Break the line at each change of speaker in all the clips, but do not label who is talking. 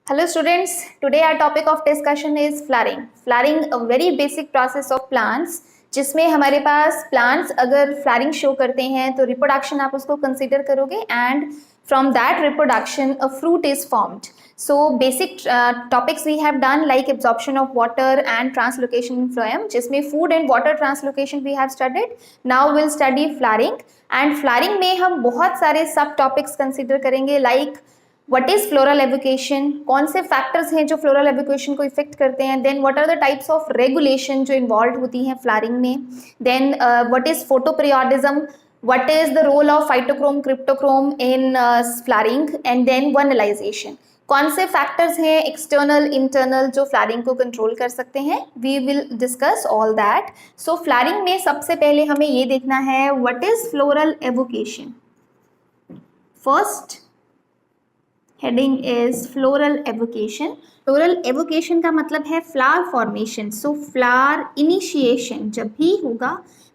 Hello students, today our topic of discussion is flowering. Flowering a very basic process of plants जिसमें हमारे पास plants अगर flowering show करते हैं तो reproduction आप उसको consider करोगे and from that reproduction a fruit is formed. So basic topics we have done like absorption of water and translocation in phloem जिसमें food and water translocation we have studied. Now we'll study flowering and flowering में हम बहुत सारे सब topics consider करेंगे like what is floral avocation, कौन से factors हैं जो फ्लोरल एवोकेशन को इफेक्ट करते हैं, then what are the types of regulation जो इन्वॉल्व होती हैं फ्लावरिंग में, then what is photoperiodism, what is the role of phytochrome cryptochrome in flowering and then vernalisation. कौन से फैक्टर्स हैं एक्सटर्नल इंटरनल जो फ्लावरिंग को कंट्रोल कर सकते हैं, we will discuss all that. So flowering में सबसे पहले हमें ये देखना है what is floral evocation. First heading is floral evocation. Floral avocation का मतलब है flower formation. So flower initiation जब भी होगा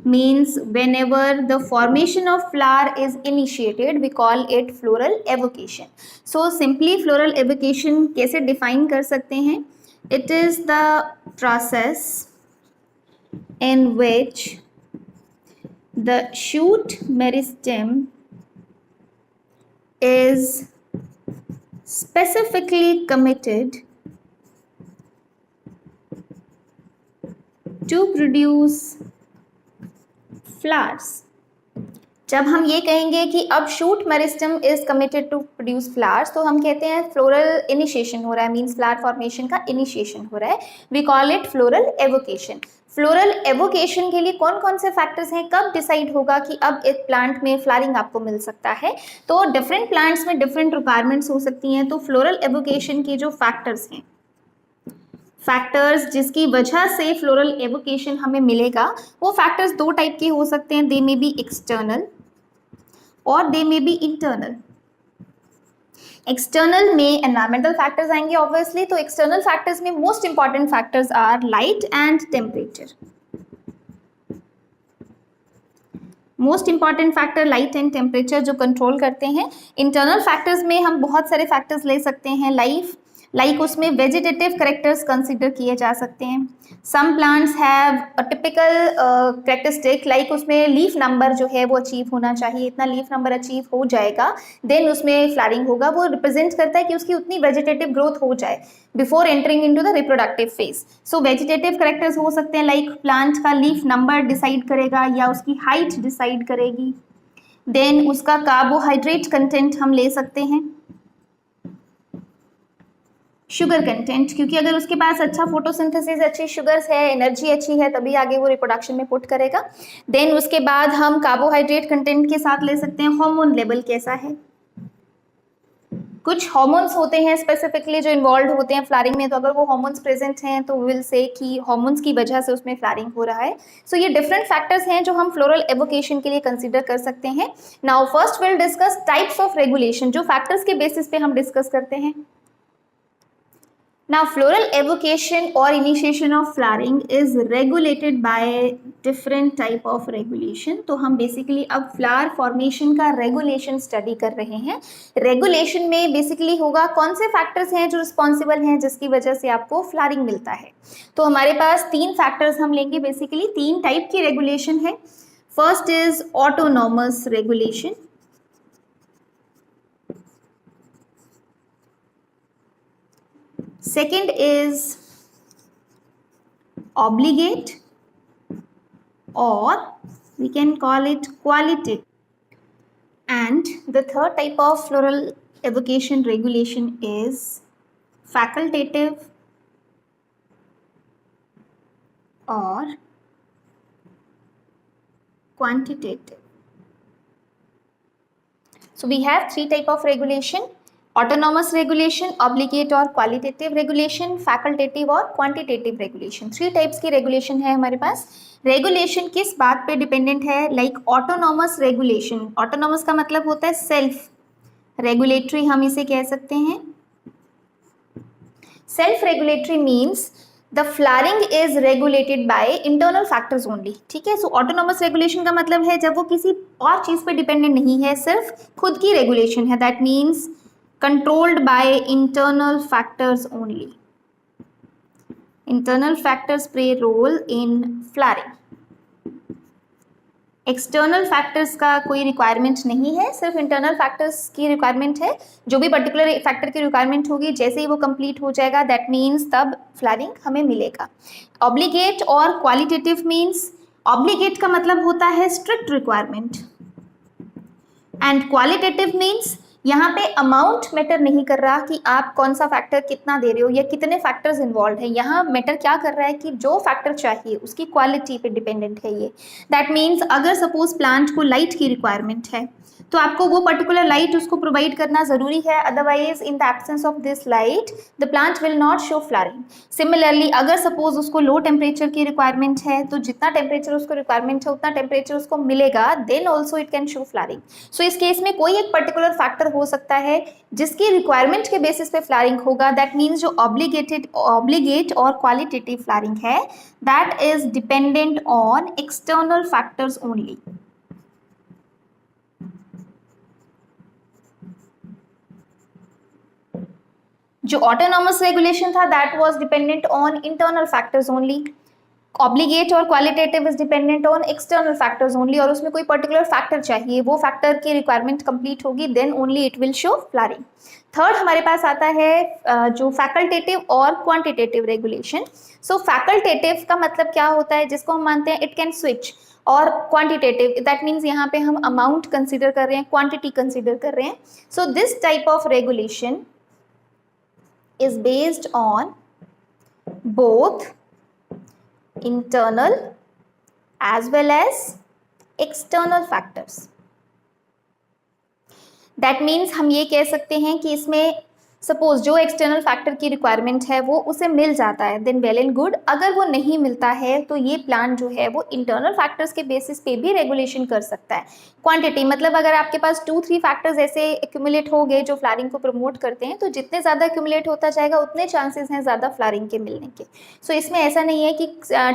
means whenever the formation of flower is initiated we call it floral evocation. So simply floral evocation कैसे define कर सकते हैं? It is the process in which the shoot meristem is specifically committed to produce flowers. जब हम ये कहेंगे कि अब shoot meristem is committed to produce flowers तो हम कहते हैं फ्लोरल इनिशिएशन हो रहा है, मीन्स फ्लावर फॉर्मेशन का इनिशिएशन हो रहा है. We call it floral evocation. Floral evocation के लिए कौन कौन से फैक्टर्स हैं, कब डिसाइड होगा कि अब एक प्लांट में फ्लावरिंग आपको मिल सकता है? तो डिफरेंट प्लांट्स में डिफरेंट रिक्वायरमेंट्स हो सकती हैं. तो फ्लोरल एवोकेशन के जो फैक्टर्स हैं, फैक्टर्स जिसकी वजह से फ्लोरल एवोकेशन हमें मिलेगा, वो फैक्टर्स दो टाइप के हो सकते हैं. दे मे बी एक्सटर्नल और they may be internal. External में एनवायरमेंटल फैक्टर्स आएंगे ऑब्वियसली. तो एक्सटर्नल फैक्टर्स में most important factors are light and temperature. Most important factor light and temperature जो कंट्रोल करते हैं. इंटरनल फैक्टर्स में हम बहुत सारे फैक्टर्स ले सकते हैं लाइक उसमें वेजिटेटिव करेक्टर्स कंसिडर किए जा सकते हैं. Some plants have a typical characteristic like उसमें लीफ नंबर जो है वो अचीव होना चाहिए. इतना लीफ नंबर अचीव हो जाएगा देन उसमें फ्लावरिंग होगा. वो रिप्रेजेंट करता है कि उसकी उतनी वेजिटेटिव ग्रोथ हो जाए before entering into the reproductive phase. So vegetative characters हो सकते हैं लाइक प्लांट का लीफ नंबर डिसाइड करेगा या उसकी हाइट डिसाइड करेगी. देन उसका कार्बोहाइड्रेट कंटेंट हम ले सकते हैं, शुगर कंटेंट, क्योंकि अगर उसके पास अच्छा फोटोसिंथेसिस, अच्छी शुगर्स है, एनर्जी अच्छी है, तभी आगे वो रिप्रोडक्शन में पुट करेगा. देन उसके बाद हम कार्बोहाइड्रेट कंटेंट के साथ ले सकते हैं हार्मोन लेवल कैसा है. कुछ हार्मोन्स होते हैं स्पेसिफिकली जो इन्वॉल्व होते हैं फ्लावरिंग में, तो अगर वो हार्मोन्स प्रेजेंट हैं तो विल से कि हार्मोन्स की वजह से उसमें फ्लावरिंग हो रहा है. सो ये डिफरेंट फैक्टर्स हैं जो हम फ्लोरल एवोकेशन के लिए कंसिडर कर सकते हैं. Now first will discuss types of regulation, जो फैक्टर्स के बेसिस पे हम डिस्कस करते हैं. Now floral evocation or initiation of flowering is regulated by different type of regulation. तो हम basically अब flower formation का regulation study कर रहे हैं. Regulation में basically होगा कौन से factors हैं जो responsible हैं जिसकी वजह से आपको flowering मिलता है. तो हमारे पास तीन factors हम लेंगे, basically तीन type की regulation है. First is autonomous regulation. Second is obligate or we can call it qualitative. And the third type of floral evocation regulation is facultative or quantitative. So we have three type of regulation: autonomous regulation, obligate और qualitative regulation, facultative और quantitative regulation. Three types की regulation है हमारे पास. Regulation किस बात पे dependent है? Like autonomous regulation, autonomous का मतलब होता है सेल्फ रेगुलेटरी, हम इसे कह सकते हैं. Self regulatory means the flowering is regulated by internal factors only. ठीक है. सो ऑटोनॉमस रेगुलेशन का मतलब है जब वो किसी और चीज़ पे डिपेंडेंट नहीं है, सिर्फ खुद की रेगुलेशन है. That means controlled by internal factors only. Internal factors play role in flowering. External factors का कोई रिक्वायरमेंट नहीं है, सिर्फ इंटरनल फैक्टर्स की रिक्वायरमेंट है। जो भी पर्टिकुलर फैक्टर की रिक्वायरमेंट होगी, जैसे ही वो कंप्लीट हो जाएगा, दैट मीन्स तब फ्लावरिंग हमें मिलेगा। ऑब्लिगेट और क्वालिटेटिव मीन्स, ऑब्लिगेट का मतलब होता है strict requirement and qualitative means यहाँ पे अमाउंट मैटर नहीं कर रहा कि आप कौन सा फैक्टर कितना दे रहे हो या कितने फैक्टर्स इन्वॉल्व है। यहाँ मैटर क्या कर रहा है कि जो फैक्टर चाहिए उसकी क्वालिटी पे डिपेंडेंट है ये। दैट मीन्स अगर सपोज प्लांट को लाइट की रिक्वायरमेंट है तो आपको वो पर्टिकुलर लाइट उसको प्रोवाइड करना जरूरी है, otherwise in the absence of this light the plant will not show flowering. Similarly अगर सपोज उसको लो टेम्परेचर की रिक्वायरमेंट है तो जितना टेम्परेचर उसको रिक्वायरमेंट है उतना टेम्परेचर उसको मिलेगा, then also it can show flowering. So इस केस में कोई एक पर्टिकुलर फैक्टर हो सकता है जिसकी रिक्वायरमेंट के बेसिस पे फ्लावरिंग होगा। दैट मीन्स जो ऑब्लिगेट और क्वालिटेटिव फ्लावरिंग है that is dependent on external factors only. जो ऑटोनॉमस रेगुलेशन था that was dependent on internal factors only. Obligate और qualitative is dependent on external factors only, और उसमें कोई पर्टिकुलर फैक्टर चाहिए, वो फैक्टर की रिक्वायरमेंट कंप्लीट होगी, then only it will show flowering. Third हमारे पास आता है जो फैकल्टेटिव और क्वांटिटेटिव रेगुलेशन। सो फैकल्टेटिव का मतलब क्या होता है, जिसको हम मानते हैं इट कैन स्विच, और क्वांटिटेटिव दैट मीन्स यहाँ पे हम अमाउंट कंसिडर कर रहे हैं, क्वांटिटी कंसिडर कर रहे हैं। So this type of regulation is based on both internal as well as external factors. That means हम ये कह सकते हैं कि इसमें सपोज जो एक्सटर्नल फैक्टर की रिक्वायरमेंट है वो उसे मिल जाता है, देन वेल एंड गुड। अगर वो नहीं मिलता है तो ये प्लान जो है वो इंटरनल फैक्टर्स के बेसिस पे भी रेगुलेशन कर सकता है। क्वांटिटी मतलब अगर आपके पास 2-3 फैक्टर्स ऐसे एक्यूमुलेट हो गए जो फ्लावरिंग को प्रमोट करते हैं, तो जितने ज़्यादा एक्यूमुलेट होता जाएगा उतने चांसेस हैं ज़्यादा फ्लावरिंग के मिलने के। सो इसमें ऐसा नहीं है कि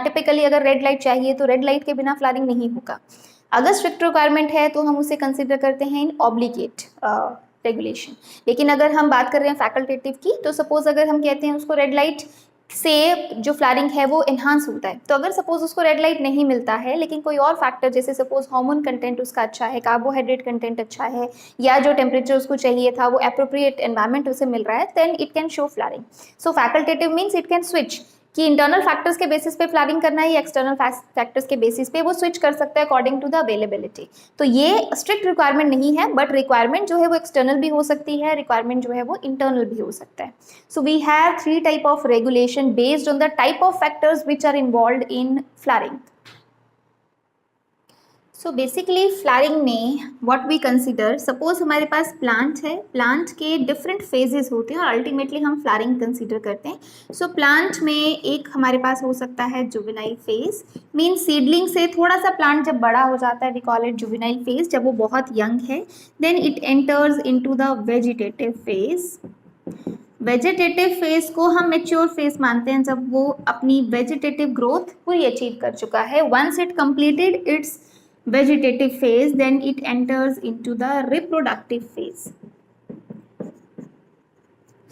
टिपिकली अगर रेड लाइट चाहिए तो रेड लाइट के बिना फ्लावरिंग नहीं होगा। अगर स्ट्रिक्ट रिक्वायरमेंट है तो हम उसे कंसिडर करते हैं इन ऑब्लिगेट रेगुलेशन। लेकिन अगर हम बात कर रहे हैं फैकल्टेटिव की, तो सपोज अगर हम कहते हैं उसको रेड लाइट से जो फ्लावरिंग है वो एनहांस होता है, तो अगर सपोज उसको रेड लाइट नहीं मिलता है लेकिन कोई और फैक्टर जैसे सपोज हार्मोन कंटेंट उसका अच्छा है, कार्बोहाइड्रेट कंटेंट अच्छा है, या जो टेम्परेचर उसको चाहिए था वो एप्रोप्रिएट एनवायरमेंट उसे मिल रहा है, then it can show flowering. So facultative means it can switch कि इंटरनल फैक्टर्स के बेसिस पे फ्लावरिंग करना है या एक्सटर्नल फैक्टर्स के बेसिस पे, वो स्विच कर सकता है अकॉर्डिंग टू द अवेलेबिलिटी। तो ये स्ट्रिक्ट रिक्वायरमेंट नहीं है, बट रिक्वायरमेंट जो है वो एक्सटर्नल भी हो सकती है, रिक्वायरमेंट जो है वो इंटरनल भी हो सकता है। So we have 3 type of regulation based on the type of factors which are involved in flowering. So basically flowering में व्हाट वी कंसिडर, सपोज हमारे पास प्लांट है, प्लांट के डिफरेंट फेजेस होते हैं और अल्टीमेटली हम फ्लावरिंग कंसिडर करते हैं। सो प्लांट में एक हमारे पास हो सकता है जुवेनाइल फेज, मीन सीडलिंग से थोड़ा सा प्लांट जब बड़ा हो जाता है we call it juvenile phase, जब वो बहुत यंग है, then it enters into the vegetative phase. Vegetative phase को हम मेच्योर फेज मानते हैं जब वो अपनी वेजिटेटिव ग्रोथ पूरी अचीव कर चुका है। Once it completed its vegetative phase, then it enters into the reproductive phase.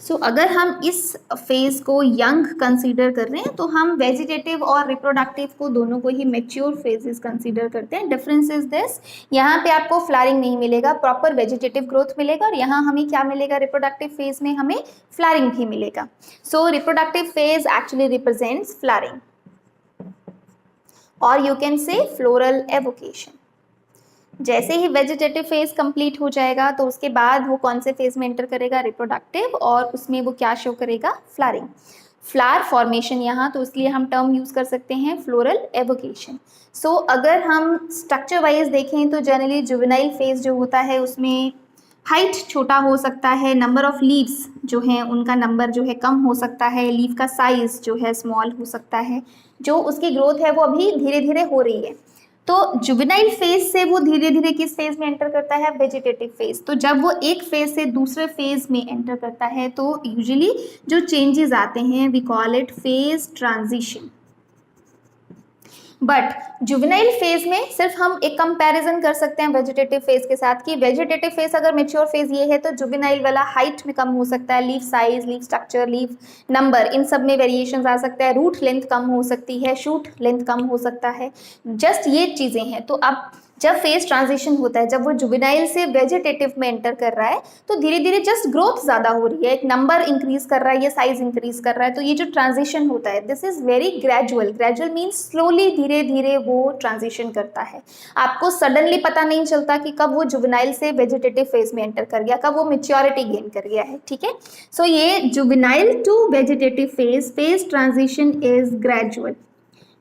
So अगर हम इस फेज को यंग कंसीडर कर रहे हैं तो हम वेजिटेटिव और रिप्रोडक्टिव को दोनों को ही मेच्योर फेजेस कंसीडर करते हैं। डिफरेंस इज दिस, यहाँ पे आपको फ्लावरिंग नहीं मिलेगा, प्रॉपर वेजिटेटिव ग्रोथ मिलेगा, और यहाँ हमें क्या मिलेगा, रिप्रोडक्टिव फेज में हमें फ्लावरिंग भी मिलेगा। So reproductive phase actually represents flowering, और you can say floral evocation. जैसे ही वेजिटेटिव फेज कंप्लीट हो जाएगा तो उसके बाद वो कौन से फेज में एंटर करेगा, रिप्रोडक्टिव, और उसमें वो क्या शो करेगा, फ्लावरिंग, फ्लावर फॉर्मेशन यहाँ, तो इसलिए हम टर्म यूज कर सकते हैं फ्लोरल एवोकेशन। सो अगर हम स्ट्रक्चर वाइज देखें तो जनरली जुवेनाइल फेज जो होता है उसमें हाइट छोटा हो सकता है, नंबर ऑफ लीव्स जो हैं उनका नंबर जो है कम हो सकता है, लीव का साइज जो है स्मॉल हो सकता है, जो उसकी ग्रोथ है वो अभी धीरे धीरे हो रही है। तो जुवेनाइल फेज से वो धीरे धीरे किस फेज में एंटर करता है, वेजिटेटिव फेज। तो जब वो एक फेज से दूसरे फेज में एंटर करता है तो यूजुअली जो चेंजेस आते हैं we call it phase transition. But juvenile phase में सिर्फ हम एक कंपैरिजन कर सकते हैं वेजिटेटिव फेज के साथ कि वेजिटेटिव फेज अगर मेच्योर फेज ये है तो जुवेनाइल वाला हाइट में कम हो सकता है, leaf size, leaf structure, leaf number, इन सब में वेरिएशन आ सकता है, रूट लेंथ कम हो सकती है, शूट लेंथ कम हो सकता है, जस्ट ये चीजें हैं। तो अब जब फेज ट्रांजिशन होता है, जब वो जुवेनाइल से वेजिटेटिव में एंटर कर रहा है, तो धीरे धीरे जस्ट ग्रोथ ज्यादा हो रही है, एक नंबर इंक्रीज कर रहा है या साइज इंक्रीज कर रहा है। तो ये जो ट्रांजिशन होता है this is very gradual, gradual means slowly, धीरे धीरे वो ट्रांजिशन करता है। आपको सडनली पता नहीं चलता कि कब वो जुवेनाइल से वेजिटेटिव फेज में एंटर कर गया, कब वो मेच्योरिटी गेन कर गया है, ठीक है। सो ये juvenile to vegetative phase, phase transition is gradual,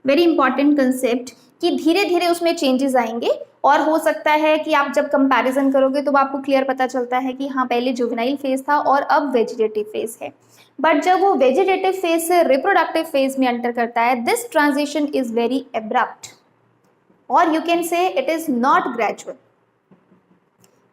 very important concept कि धीरे धीरे उसमें चेंजेस आएंगे। और हो सकता है कि आप जब कंपैरिजन करोगे तो आपको क्लियर पता चलता है कि हाँ पहले जुवेनाइल फेज था और अब वेजिटेटिव फेज है। बट जब वो वेजिटेटिव फेज से रिप्रोडक्टिव फेज में एंटर करता है, this transition is very abrupt और you can say it is not gradual.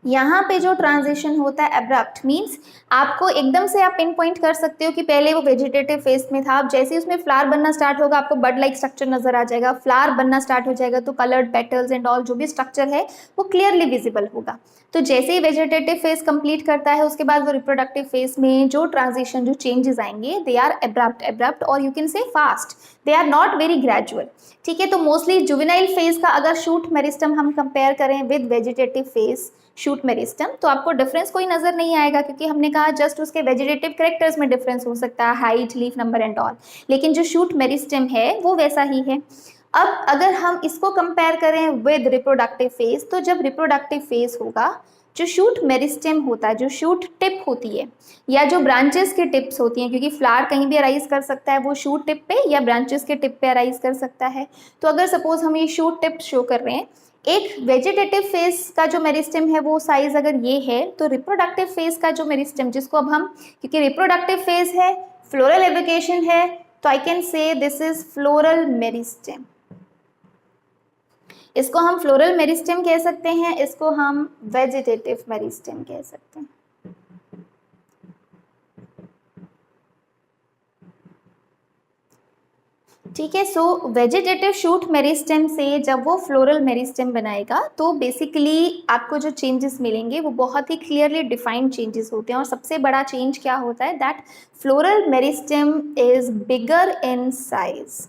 यहाँ पे जो ट्रांजिशन होता है एब्रप्ट मीन्स आपको एकदम से आप पिन पॉइंट कर सकते हो कि पहले वो वेजिटेटिव फेज में था, अब जैसे ही उसमें फ्लावर बनना स्टार्ट होगा आपको बड लाइक स्ट्रक्चर नजर आ जाएगा, फ्लावर बनना स्टार्ट हो जाएगा तो कलर्ड पेटल्स एंड ऑल जो भी स्ट्रक्चर है वो क्लियरली विजिबल होगा। तो जैसे ही वेजिटेटिव फेज कंप्लीट करता है उसके बाद वो रिप्रोडक्टिव फेज में जो ट्रांजिशन, जो चेंजेस आएंगे दे आर एब्रप्ट और you can say fast, they are not very gradual, ठीक है। तो मोस्टली जुवेनाइल फेज का अगर शूट मेरिस्टम हम कंपेयर करें with vegetative phase shoot meristem तो आपको डिफरेंस कोई नजर नहीं आएगा, क्योंकि हमने कहा जस्ट उसके वेजिटेटिव कैरेक्टर्स में डिफरेंस हो सकता है, height, leaf number and all, लेकिन जो शूट मेरिस्टम है वो वैसा ही है। अब अगर हम इसको कंपेयर करें विद रिप्रोडक्टिव फेज, तो जब रिप्रोडक्टिव फेज होगा जो शूट मेरिस्टेम होता है, जो शूट टिप होती है या जो ब्रांचेस की टिप्स होती हैं, क्योंकि फ्लावर कहीं भी अराइज कर सकता है, वो शूट टिप पे या ब्रांचेस के टिप पे अराइज कर सकता है। तो अगर सपोज हम ये शूट टिप शो कर रहे हैं, एक वेजिटेटिव फेज का जो मेरिस्टेम है वो साइज अगर ये है, तो रिप्रोडक्टिव फेज का जो मेरिस्टेम जिसको अब हम, क्योंकि रिप्रोडक्टिव फेज है, फ्लोरल एवोकेशन है, तो I can say this is floral meristem. इसको हम फ्लोरल मेरिस्टेम कह सकते हैं, इसको हम वेजिटेटिव मेरिस्टेम कह सकते हैं। ठीक है। सो वेजिटेटिव शूट मेरिस्टेम से जब वो फ्लोरल मेरिस्टेम बनाएगा तो बेसिकली आपको जो चेंजेस मिलेंगे वो बहुत ही क्लियरली डिफाइंड चेंजेस होते हैं। और सबसे बड़ा चेंज क्या होता है, that floral meristem is bigger in size.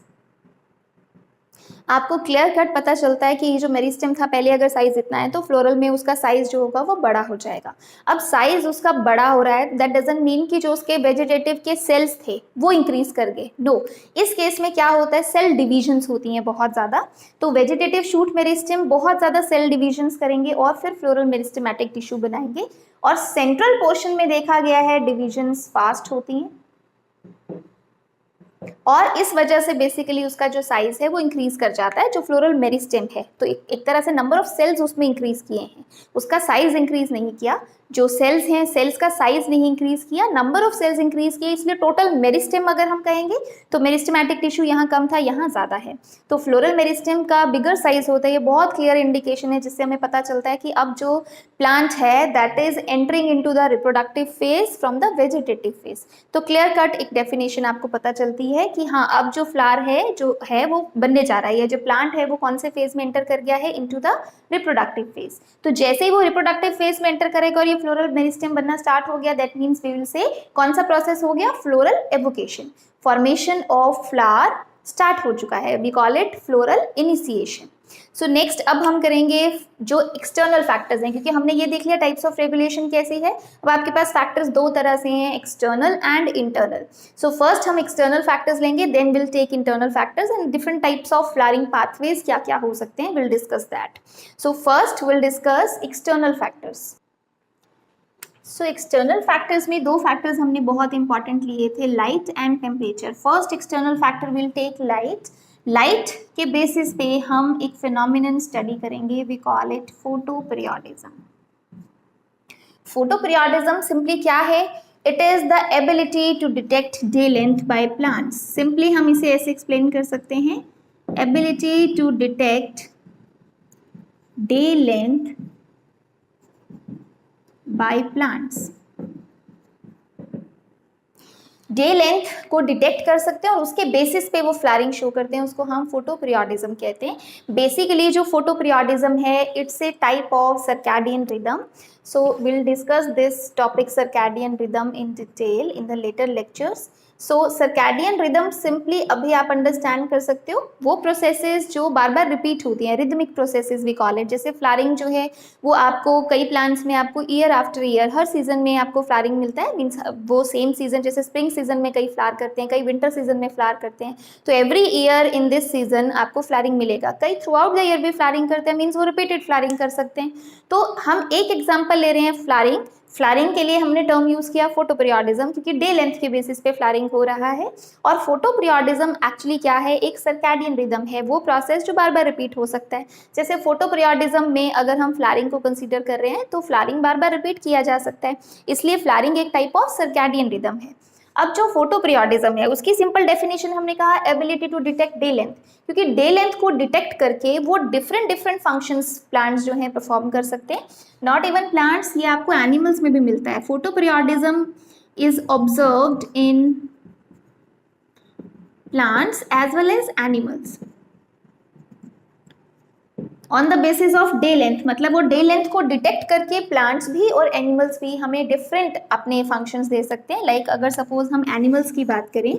आपको क्लियर कट पता चलता है कि ये जो मेरिस्टेम था पहले अगर साइज इतना है तो फ्लोरल में उसका साइज जो होगा वो बड़ा हो जाएगा। अब साइज उसका बड़ा हो रहा है, दैट डजंट मीन कि जो उसके वेजिटेटिव के सेल्स थे वो इंक्रीज कर गए, नो। इस केस में क्या होता है, सेल डिविजन्स होती हैं बहुत ज़्यादा, तो वेजिटेटिव शूट मेरिस्टेम बहुत ज़्यादा सेल डिविजन्स करेंगे और फिर फ्लोरल मेरिस्टेमेटिक टिश्यू बनाएंगे। और सेंट्रल पोर्शन में देखा गया है डिविजन्स फास्ट होती हैं और इस वजह से बेसिकली उसका जो साइज है वो इंक्रीज कर जाता है, जो फ्लोरल मेरिस्टेम है। तो एक तरह से नंबर ऑफ सेल्स उसमें इंक्रीज किए हैं, उसका साइज इंक्रीज नहीं किया। जो सेल्स हैं, सेल्स का साइज नहीं इंक्रीज किया, नंबर ऑफ सेल्स इंक्रीज किए, इसलिए टोटल मेरिस्टेम अगर हम कहेंगे तो मेरिस्टेमेटिक टिश्यू यहाँ कम था, यहाँ ज्यादा है। तो फ्लोरल मेरिस्टेम का बिगर साइज होता है, ये बहुत क्लियर इंडिकेशन है जिससे हमें पता चलता है कि अब जो प्लांट है that is entering into the reproductive phase from the vegetative phase. तो क्लियर कट एक डेफिनेशन आपको पता चलती है कि हाँ अब जो फ्लावर है जो है वो बनने जा रहा है, या जो प्लांट है वो कौन से फेज में एंटर कर गया है, इनटू द रिप्रोडक्टिव फेज। तो जैसे ही वो रिप्रोडक्टिव फेज में एंटर करेगा और ये फ्लोरल मेरिस्टेम बनना स्टार्ट हो गया, that means we will say कौन सा प्रोसेस हो गया, floral evocation, formation of flower start हो चुका है, we call it floral initiation. So next अब हम करेंगे जो एक्सटर्नल फैक्टर्स हैं, क्योंकि हमने ये देख लिया टाइप्स ऑफ रेगुलेशन कैसी है। अब आपके पास फैक्टर्स दो तरह से हैं, external and internal. So first हम एक्सटर्नल फैक्टर्स लेंगे, then will take internal factors and different types of flowering pathways क्या क्या हो सकते हैं, will discuss that. So first will discuss external factors. So external factors में दो फैक्टर्स हमने बहुत इंपॉर्टेंट लिए थे, light and temperature. First external factor will take light. Light के बेसिस पे हम एक फिनोमिनन स्टडी करेंगे, we call it photo periodism. Photoperiodism simply क्या है, it is the ability to detect day length by plants. Simply हम इसे ऐसे एक्सप्लेन कर सकते हैं, ability to detect day length by plants। Day length को डिटेक्ट कर सकते हैं और उसके बेसिस पे वो फ्लारिंग शो करते हैं, उसको हम फोटोपीरियोडिज्म कहते हैं। बेसिकली जो फोटोपीरियोडिज्म है, it's a type of circadian rhythm. So we'll discuss this topic circadian rhythm in detail in the later lectures. So circadian rhythm simply अभी आप अंडरस्टैंड कर सकते हो वो प्रोसेसेस जो बार बार रिपीट होती हैं, rhythmic processes we call it. जैसे फ्लारिंग जो है वो आपको कई प्लांट्स में आपको ईयर आफ्टर ईयर हर सीजन में आपको फ्लारिंग मिलता है. मीन्स वो सेम सीजन, जैसे स्प्रिंग सीजन में कई फ्लार करते हैं, कई विंटर सीजन में फ्लार करते हैं, तो every year in this season आपको फ्लारिंग मिलेगा. कई थ्रू आउट द ईयर भी फ्लारिंग करते हैं, मीन्स वो रिपीटेड फ्लारिंग कर सकते हैं. तो हम एक एग्जाम्पल ले रहे हैं फ्लारिंग. फ्लारिंग के लिए हमने टर्म यूज किया फोटोपीरियोडिज्म, क्योंकि डे लेंथ के बेसिस पे फ्लारिंग हो रहा है. और फोटोपीरियोडिज्म एक्चुअली क्या है, एक सर्कैडियन रिदम है, वो प्रोसेस जो बार बार रिपीट हो सकता है. जैसे फोटोपीरियोडिज्म में अगर हम फ्लारिंग को कंसीडर कर रहे हैं तो फ्लारिंग बार बार रिपीट किया जा सकता है, इसलिए फ्लारिंग एक टाइप ऑफ सर्कैडियन रिदम है. अब जो फोटोपीरियोडिज्म है उसकी सिंपल डेफिनेशन हमने कहा ability to detect day length, क्योंकि डे लेंथ को डिटेक्ट करके वो डिफरेंट फंक्शंस प्लांट्स जो हैं परफॉर्म कर सकते हैं. नॉट इवन प्लांट्स, ये आपको एनिमल्स में भी मिलता है. Photoperiodism is observed in plants as well as animals on the basis of day length. मतलब वो डे लेंथ को डिटेक्ट करके प्लांट्स भी और एनिमल्स भी हमें डिफरेंट अपने फंक्शंस दे सकते हैं. लाइक अगर सपोज हम एनिमल्स की बात करें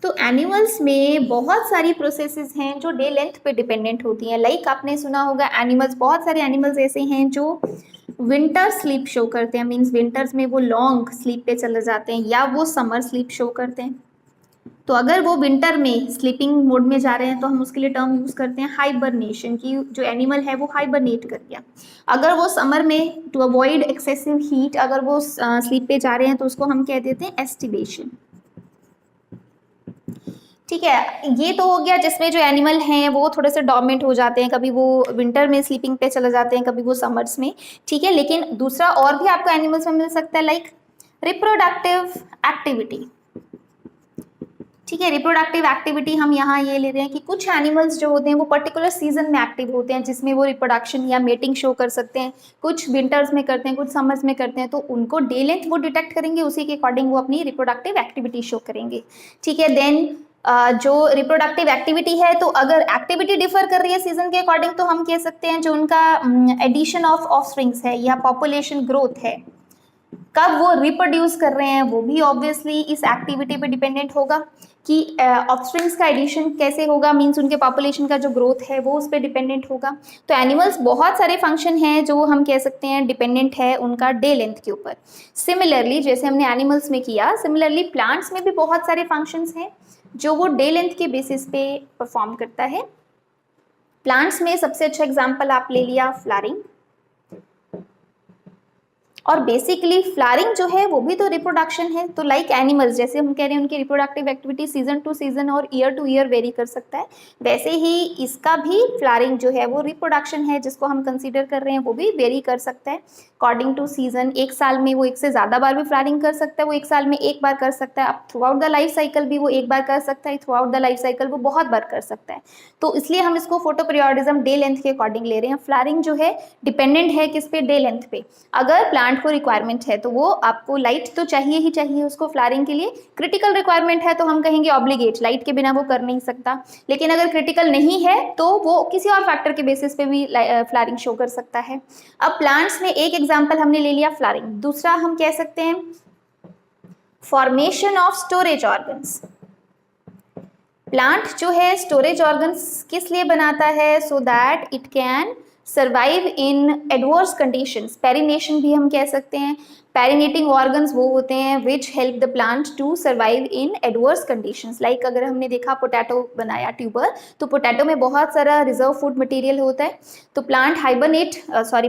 तो एनिमल्स में बहुत सारी प्रोसेसेस हैं जो डे लेंथ पे डिपेंडेंट होती हैं. लाइक आपने सुना होगा एनिमल्स, बहुत सारे एनिमल्स ऐसे हैं जो विंटर स्लीप शो करते हैं, मीन्स विंटर्स में वो लॉन्ग स्लीप पे चले जाते हैं, या वो समर स्लीप शो करते हैं. तो अगर वो विंटर में स्लीपिंग मोड में जा रहे हैं तो हम उसके लिए टर्म यूज करते हैं हाइबरनेशन की. जो एनिमल है वो हाइबरनेट कर गया. अगर वो समर में टू अवॉइड एक्सेसिव हीट अगर वो स्लीप पे जा रहे हैं तो उसको हम कह देते हैं एस्टिवेशन. ठीक है, ये तो हो गया जिसमें जो एनिमल हैं वो थोड़े से डोमिनेंट हो जाते हैं, कभी वो विंटर में स्लीपिंग पे चले जाते हैं, कभी वो समर्स में. ठीक है, लेकिन दूसरा और भी आपको एनिमल्स में मिल सकता है, लाइक रिप्रोडक्टिव एक्टिविटी. ठीक है, रिप्रोडक्टिव एक्टिविटी हम यहाँ ये ले रहे हैं कि कुछ एनिमल्स जो होते हैं वो पर्टिकुलर सीजन में एक्टिव होते हैं जिसमें वो रिप्रोडक्शन या मेटिंग शो कर सकते हैं. कुछ विंटर्स में करते हैं, कुछ समर्स में करते हैं, तो उनको डे लेंथ वो डिटेक्ट करेंगे, उसी के अकॉर्डिंग वो अपनी रिप्रोडक्टिव एक्टिविटी शो करेंगे. ठीक है, देन जो रिप्रोडक्टिव एक्टिविटी है, तो अगर एक्टिविटी डिफर कर रही है सीजन के अकॉर्डिंग तो हम कह सकते हैं जो उनका एडिशन ऑफ ऑफस्प्रिंग्स है या पॉपुलेशन ग्रोथ है, कब वो रिप्रोड्यूस कर रहे हैं, वो भी ऑब्वियसली इस एक्टिविटी पे डिपेंडेंट होगा कि ऑफस्प्रिंग्स का एडिशन कैसे होगा, मींस उनके पॉपुलेशन का जो ग्रोथ है वो उस पर डिपेंडेंट होगा. तो एनिमल्स बहुत सारे फंक्शन हैं जो हम कह सकते हैं डिपेंडेंट है उनका डे लेंथ के ऊपर. सिमिलरली जैसे हमने एनिमल्स में किया, सिमिलरली प्लांट्स में भी बहुत सारे फंक्शंस हैं जो वो डे लेंथ के बेसिस पे परफॉर्म करता है. प्लांट्स में सबसे अच्छा एग्जाम्पल आप ले लिया फ्लारिंग. और बेसिकली फ्लारिंग जो है वो भी तो रिप्रोडक्शन है. तो लाइक एनिमल्स, जैसे हम कह रहे हैं उनकी reproductive activity season two season और ईयर टू ईयर वेरी कर सकता है, वैसे ही इसका भी फ्लारिंग जो है वो रिप्रोडक्शन है जिसको हम कंसीडर कर रहे हैं, वो भी वेरी कर सकता है अकॉर्डिंग टू सीजन. एक साल में वो एक से ज़्यादा बार भी फ्लारिंग कर सकता है, वो एक साल में एक बार कर सकता है. अब through out the life cycle भी वो एक बार कर सकता है, through out the life cycle वो बहुत बार कर सकता है. तो इसलिए हम इसको फोटोपीरियोडिज्म डे लेंथ के अकॉर्डिंग ले रहे हैं. फ्लारिंग जो है डिपेंडेंट है किस पे, डे लेंथ पे. अगर प्लांट को रिक्वायरमेंट है तो वो आपको लाइट तो चाहिए ही चाहिए उसको फ्लारिंग के लिए. क्रिटिकल रिक्वायरमेंट है तो हम कहेंगे ऑब्लिगेट, लाइट के बिना वो कर नहीं सकता. लेकिन अगर क्रिटिकल नहीं है तो वो किसी और फैक्टर के बेसिस पे भी फ्लारिंग शो कर सकता है. अब प्लांट्स में एक एग्जांपल हमने ले लिया फ्लारिंग. दूसरा हम कह सकते हैं formation of storage organs. Plant जो है स्टोरेज ऑर्गन्स किस लिए बनाता है, so that it can survive in adverse conditions. Perennation भी हम कह सकते हैं. पेरिनेटिंग ऑर्गन्स वो होते हैं which help the plant to survive in adverse conditions. Like अगर हमने देखा पोटैटो बनाया ट्यूबर, तो पोटैटो में बहुत सारा रिजर्व फूड मटेरियल होता है, तो प्लांट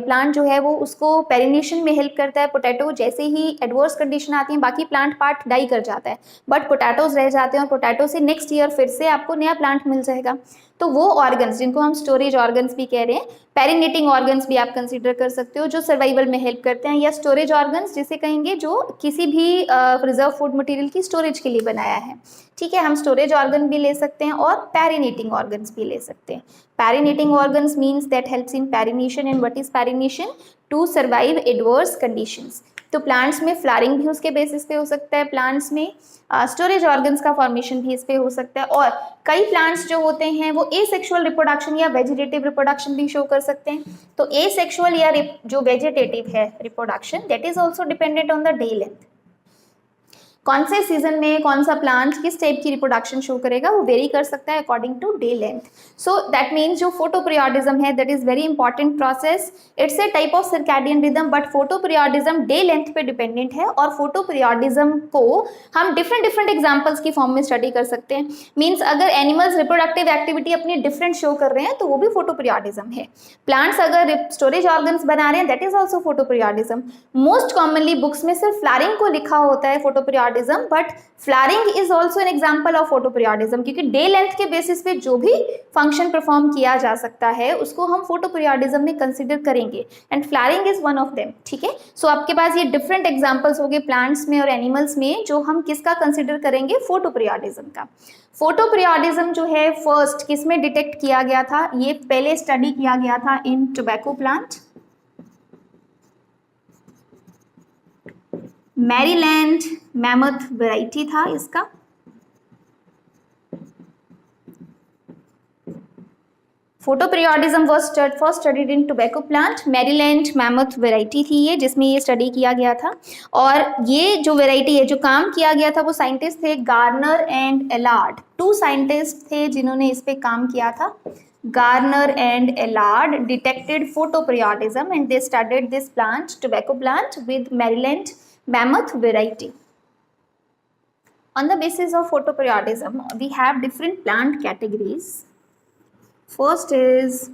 प्लांट जो है वो उसको पेरिनेशन में हेल्प करता है. पोटैटो जैसे ही एडवर्स कंडीशन आती है बाकी प्लांट पार्ट डाई कर जाता है, बट पोटैटोज रह जाते हैं और पोटैटो से नेक्स्ट ईयर फिर से आपको नया प्लांट मिल जाएगा. तो वो ऑर्गन्स जिनको हम स्टोरेज ऑर्गन्स भी कह रहे हैं, पेरिनेटिंग ऑर्गन्स भी आप कंसीडर कर सकते हो जो सर्वाइवल में हेल्प करते हैं, या स्टोरेज ऑर्गन्स जिसे कहेंगे जो किसी भी रिजर्व फूड मटेरियल की स्टोरेज के लिए बनाया है. ठीक है, हम स्टोरेज ऑर्गन भी ले सकते हैं और पेरिनेटिंग ऑर्गन्स भी ले सकते हैं. Perennating organs means that helps in perennation. And what is perennation? To survive adverse conditions. तो प्लांट्स में फ्लावरिंग भी उसके बेसिस पे हो सकता है, प्लांट्स में स्टोरेज ऑर्गन्स का फॉर्मेशन भी इस पे हो सकता है, और कई प्लांट्स जो होते हैं वो एसेक्सुअल रिप्रोडक्शन या वेजिटेटिव रिप्रोडक्शन भी शो कर सकते हैं। तो एसेक्सुअल या जो वेजिटेटिव है reproduction, that is also dependent on the day length. कौन से सीजन में कौन सा प्लांट किस टाइप की रिप्रोडक्शन शो करेगा वो वेरी कर सकता है according to day length. So that means जो फोटोपीरियोडिज्म है that is very important process, it's a type of circadian rhythm, but photoperiodism day length पे डिपेंडेंट है, और फोटोपीरियोडिज्म को हम डिफरेंट डिफरेंट एग्जाम्पल्स की फॉर्म में स्टडी कर सकते हैं। मीन्स अगर एनिमल्स रिप्रोडक्टिव एक्टिविटी अपनी डिफरेंट शो कर रहे हैं तो वो भी फोटोपीरियोडिज्म है। प्लांट्स अगर स्टोरेज ऑर्गन्स बना रहे हैं that is also photoperiodism. Most commonly books में सिर्फ फ्लावरिंग को लिखा होता है photoperiodism, but flowering is also an example of photoperiodism, क्योंकि डे लेंथ के बेसिस पे जो भी फंक्शन परफॉर्म किया जा सकता है उसको हम फोटोपीरियोडिज्म में कंसिडर करेंगे, and flowering is one of them. ठीक है, सो आपके पास ये डिफरेंट एग्जांपल्स हो गए प्लांट्स में और एनिमल्स में जो हम किसका कंसिडर करेंगे, फोटोपीरियोडिज्म का। फोटोपीरियोडिज्म जो है फर्स्ट किस में डिटेक्ट किया गया था, ये पहले स्टडी किया गया था in tobacco plant, Maryland mammoth variety था इसका। Photoperiodism was first studied in tobacco plant, Maryland mammoth variety थी ये जिसमें ये स्टडी किया गया था। और ये जो वैरायटी है जो काम किया गया था वो साइंटिस्ट थे गार्नर एंड एलार्ड, 2 साइंटिस्ट थे जिन्होंने इस पे काम किया था। Garner and Allard detected photoperiodism and they studied this plant, tobacco plant, with Maryland mammoth variety. On the basis of photoperiodism, we have different plant categories. First is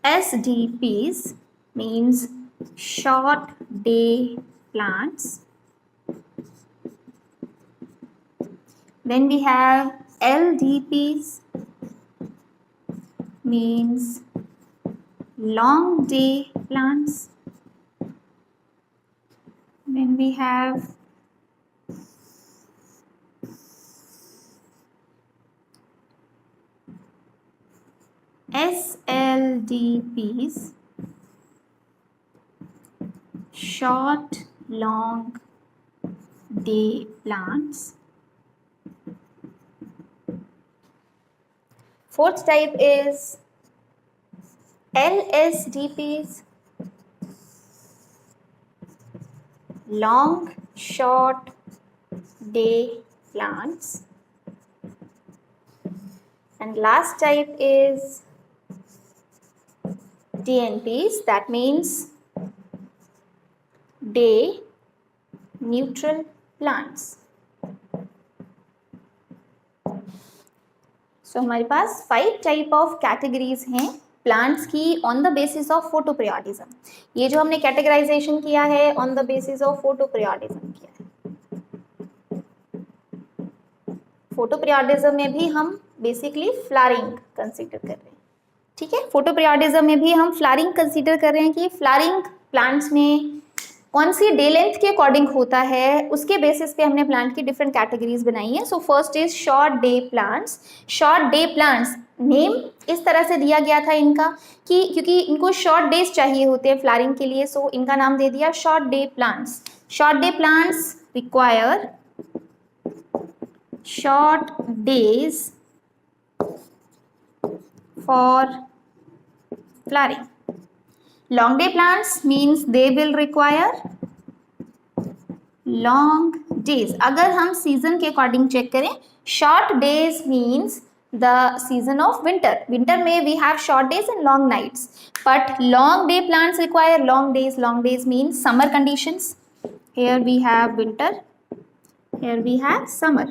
SDPs, means short day plants. Then we have LDPs, means long day plants. Then we have SLDPs, short long day plants. Fourth type is LSDPs, long short day plants. And last type is DNPs, that means day neutral plants. So हमारे पास 5 type of categories हैं plants की on the basis of photoperiodism. ये जो हमने categorisation किया है on the basis of photoperiodism किया है। फोटोपीरियोडिज्म में भी हम बेसिकली फ्लावरिंग कंसीडर कर रहे हैं। ठीक है, फोटोपीरियोडिज्म में भी हम फ्लावरिंग कंसीडर कर रहे हैं कि फ्लावरिंग प्लांट्स में कौन सी डे लेंथ के अकॉर्डिंग होता है, उसके बेसिस पे हमने प्लांट की डिफरेंट कैटेगरीज बनाई है। So first is short day plants. Short day plants name इस तरह से दिया गया था इनका कि क्योंकि इनको शॉर्ट डेज चाहिए होते हैं फ्लावरिंग के लिए, सो इनका नाम दे दिया short day plants. Short day plants require short days for flowering. Long day plants means they will require long days. अगर हम सीजन के अकॉर्डिंग चेक करें, short days means the season of winter. Winter में we have short days and long nights, but long day plants require long days. Long days means summer conditions. Here we have winter, here we have summer.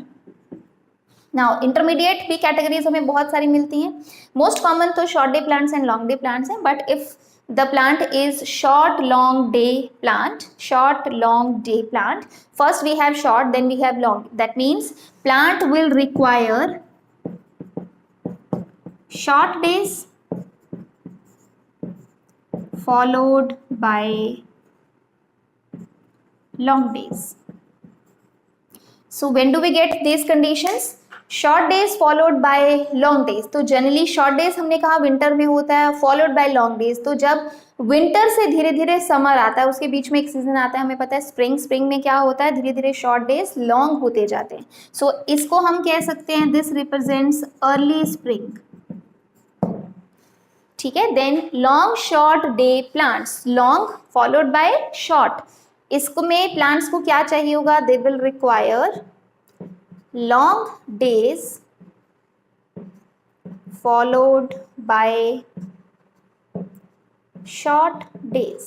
Now intermediate भी categories हमें बहुत सारी मिलती हैं। Most common तो short day plants and long day plants हैं, but if the plant is short long day plant, short long day plant, first we have short then we have long, that means plant will require short days followed by long days. So when do we get these conditions? Short days followed bye long days, तो generally short days हमने कहा winter में होता है, followed by long days. तो जब winter से धीरे धीरे समर आता है, उसके बीच में एक सीजन आता है, हमें पता है स्प्रिंग, स्प्रिंग में क्या होता है, धीरे धीरे शॉर्ट डेज लॉन्ग होते जाते हैं। सो इसको हम कह सकते हैं दिस रिप्रेजेंट्स अर्ली स्प्रिंग, ठीक है। Then long short day plants, long followed by short, इसको में प्लांट्स को क्या चाहिए होगा, they will require long days followed by short days,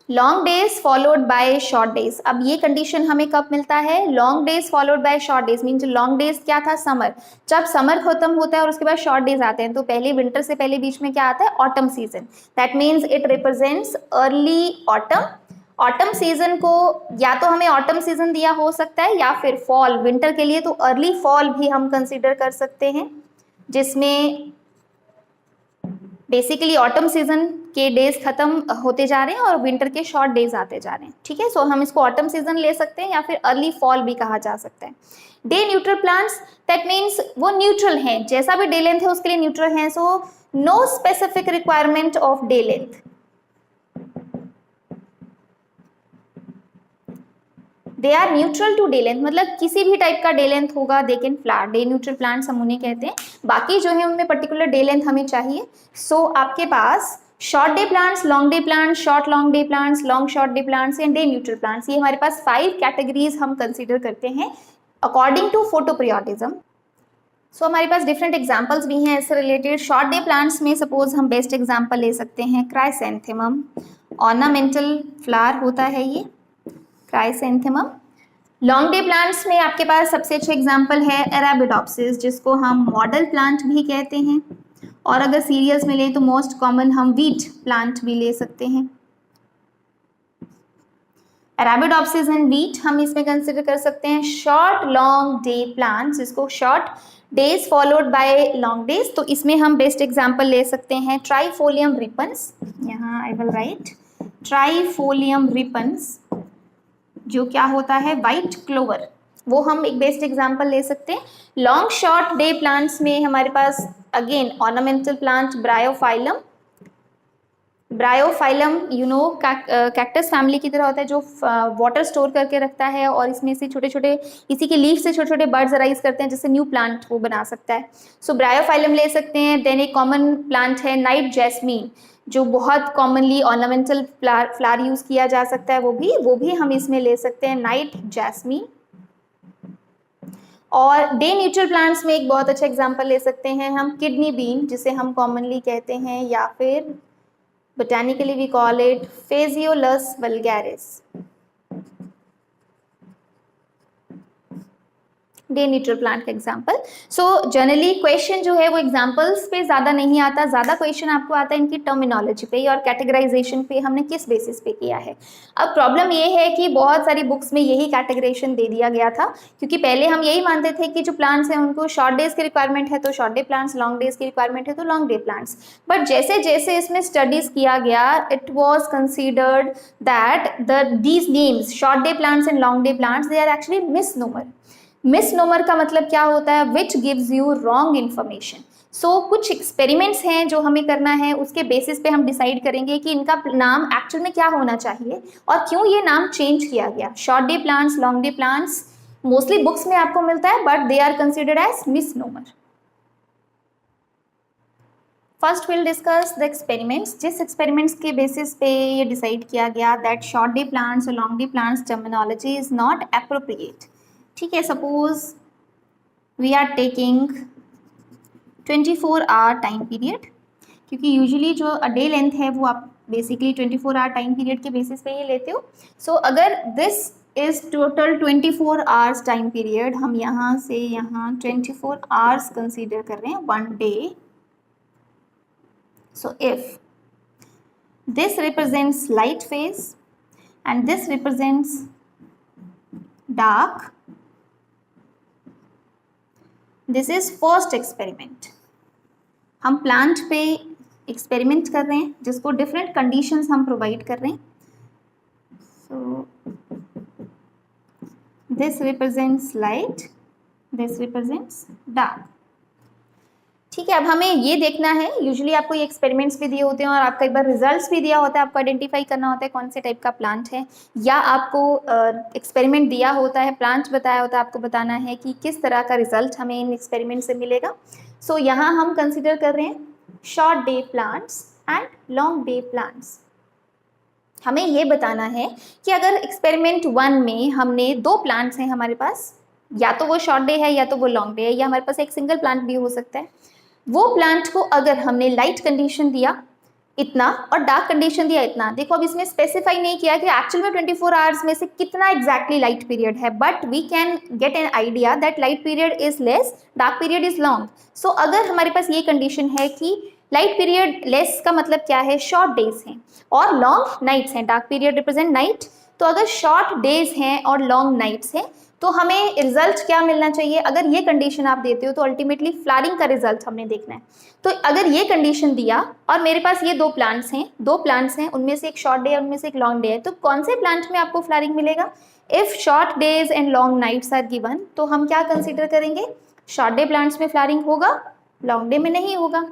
long days followed by short days. अब ये कंडीशन हमें कब मिलता है, long days followed by short days, means long days क्या था, समर। जब समर खत्म होता है और उसके बाद शॉर्ट डेज आते हैं, तो पहले विंटर से पहले बीच में क्या आता है, autumn season. That means it represents early autumn. Autumn season को या तो हमें ऑटम सीजन दिया हो सकता है या फिर फॉल, विंटर के लिए तो अर्ली फॉल भी हम कंसीडर कर सकते हैं, जिसमें बेसिकली ऑटम सीजन के डेज खत्म होते जा रहे हैं और विंटर के शॉर्ट डेज आते जा रहे हैं, ठीक है। सो हम इसको ऑटम सीजन ले सकते हैं या फिर अर्ली फॉल भी कहा जा सकता है। Day neutral plants, that means वो न्यूट्रल हैं, जैसा भी डे लेंथ है उसके लिए न्यूट्रल हैं। So no specific requirement of day length, they are neutral to day length, मतलब किसी भी टाइप का डे लेंथ होगा they can flower, day neutral plants हम उन्हें कहते हैं। बाकी जो है उनमें पर्टिकुलर डे लेंथ हमें चाहिए। सो आपके पास short day plants, long day plants, short long day plants, long short day plants and day neutral plants, ये हमारे पास 5 कैटेगरीज हम कंसिडर करते हैं अकॉर्डिंग टू फोटोपीरियोडिज्म। सो हमारे पास डिफरेंट एग्जाम्पल्स भी हैं इससे रिलेटेड। शॉर्ट डे प्लांट्स में सपोज हम बेस्ट एग्जाम्पल ले सकते हैं क्राइसेंथेमम, ऑर्नामेंटल फ्लावर होता है ये क्राइसेंथेमम। लॉन्ग डे प्लांट्स में आपके पास सबसे अच्छा एग्जाम्पल है अरेबिडोप्सिस, जिसको हम मॉडल प्लांट भी कहते हैं, और अगर सीरियल्स में लें तो मोस्ट कॉमन हम व्हीट प्लांट भी ले सकते हैं। अरेबिडोप्सिस एंड व्हीट हम इसमें कंसिडर कर सकते हैं शॉर्ट लॉन्ग डे प्लांट्स, जिसको short days followed bye long days. तो इसमें हम बेस्ट एग्जाम्पल ले सकते हैं ट्राइफोलियम रिपन्स, यहाँ I will write trifolium response, जो क्या होता है वाइट क्लोवर, वो हम एक बेस्ट एग्जांपल ले सकते हैं। लॉन्ग शॉर्ट डे प्लांट्स में हमारे पास again ornamental plant bryophyllum, bryophyllum you know cactus family की तरह होता है, जो वाटर स्टोर करके रखता है और इसमें से छोटे छोटे, इसी के लीफ से छोटे छोटे बर्ड्स अराइज करते हैं, जिससे न्यू प्लांट वो बना सकता है। सो ब्रायोफाइलम ले सकते हैं। देन एक कॉमन प्लांट है नाइट जैस्मीन, जो बहुत कॉमनली ऑर्नामेंटल फ्लावर यूज किया जा सकता है, वो भी हम इसमें ले सकते हैं नाइट जैस्मीन। और डे न्यूट्रल प्लांट्स में एक बहुत अच्छा एग्जांपल ले सकते हैं हम किडनी बीन, जिसे हम कॉमनली कहते हैं, या फिर botanically we call it phaseolus vulgaris, day neutral plant का एग्जाम्पल। सो जनरली क्वेश्चन जो है वो एग्जाम्पल्स पे ज़्यादा नहीं आता, ज़्यादा क्वेश्चन आपको आता है इनकी टर्मिनोलॉजी पे और कैटेगराइजेशन पे, हमने किस बेसिस पे किया है। अब प्रॉब्लम ये है कि बहुत सारी बुक्स में यही कैटेगराइजेशन दे दिया गया था, क्योंकि पहले हम यही मानते थे कि जो प्लांट्स हैं उनको शॉर्ट डेज की रिक्वायरमेंट है तो short day plants, long days की रिक्वायरमेंट है तो लॉन्ग डे प्लांट्स। बट जैसे जैसे इसमें स्टडीज किया गया, it was considered that these names short day plants and long day plants they are actually misnomer. Misnomer का मतलब क्या होता है, which gives you wrong information. So कुछ एक्सपेरिमेंट्स हैं जो हमें करना है, उसके बेसिस पे हम डिसाइड करेंगे कि इनका नाम एक्चुअल में क्या होना चाहिए और क्यों ये नाम चेंज किया गया। Short day plants, long day plants mostly books में आपको मिलता है, but they are considered as misnomer. First will discuss the experiments, जिस एक्सपेरिमेंट्स के बेसिस पे ये डिसाइड किया गया दैट शॉर्ट डे प्लांट्स और long day plants terminology is not appropriate. ठीक है, suppose we are taking 24 hour time period, क्योंकि यूजुअली जो डे लेंथ है वो आप बेसिकली 24 आवर टाइम पीरियड के बेसिस पे ही लेते हो। सो अगर this is total 24 hours time period, हम यहाँ से यहाँ 24 आवर्स कंसीडर कर रहे हैं, one day. So if this represents light phase and this represents dark, this is first experiment. हम प्लांट पे एक्सपेरिमेंट कर रहे हैं जिसको डिफरेंट कंडीशंस हम प्रोवाइड कर रहे हैं। So this represents light this represents dark. ठीक है, अब हमें ये देखना है, यूजुअली आपको ये एक्सपेरिमेंट्स भी दिए होते हैं और आपका एक बार रिजल्ट्स भी दिया होता है, आपको आइडेंटिफाई करना होता है कौन से टाइप का प्लांट है, या आपको एक्सपेरिमेंट दिया होता है, प्लांट बताया होता है, आपको बताना है कि किस तरह का रिजल्ट हमें इन एक्सपेरिमेंट से मिलेगा। सो यहाँ हम कंसिडर कर रहे हैं short day plants and long day plants. हमें ये बताना है कि अगर एक्सपेरिमेंट 1 में हमने 2 प्लांट्स हैं हमारे पास, या तो वो शॉर्ट डे है या तो वो लॉन्ग डे है, या हमारे पास एक सिंगल प्लांट भी हो सकता है, वो प्लांट को अगर हमने लाइट कंडीशन दिया इतना और डार्क कंडीशन दिया इतना, देखो अब इसमें स्पेसिफाई नहीं किया कि एक्चुअल में 24 आवर्स में से कितना एग्जैक्टली लाइट पीरियड है, but we can get an idea that light period is less, dark period is long. So अगर हमारे पास ये कंडीशन है कि लाइट पीरियड लेस का मतलब क्या है, शॉर्ट डेज हैं और लॉन्ग नाइट्स हैं, डार्क पीरियड रिप्रेजेंट नाइट, तो अगर शॉर्ट डेज हैं और लॉन्ग नाइट्स हैं तो हमें रिजल्ट क्या मिलना चाहिए, अगर ये कंडीशन आप देते हो तो अल्टीमेटली फ्लावरिंग का रिजल्ट हमने देखना है। तो अगर ये कंडीशन दिया और मेरे पास ये 2 प्लांट्स हैं, उनमें से एक शॉर्ट डे है, उनमें से एक लॉन्ग डे है, तो कौन से प्लांट में आपको फ्लावरिंग मिलेगा? If short days and long nights are given, तो हम क्या कंसिडर करेंगे, शॉर्ट डे प्लांट्स में फ्लावरिंग होगा, लॉन्ग डे में नहीं होगा।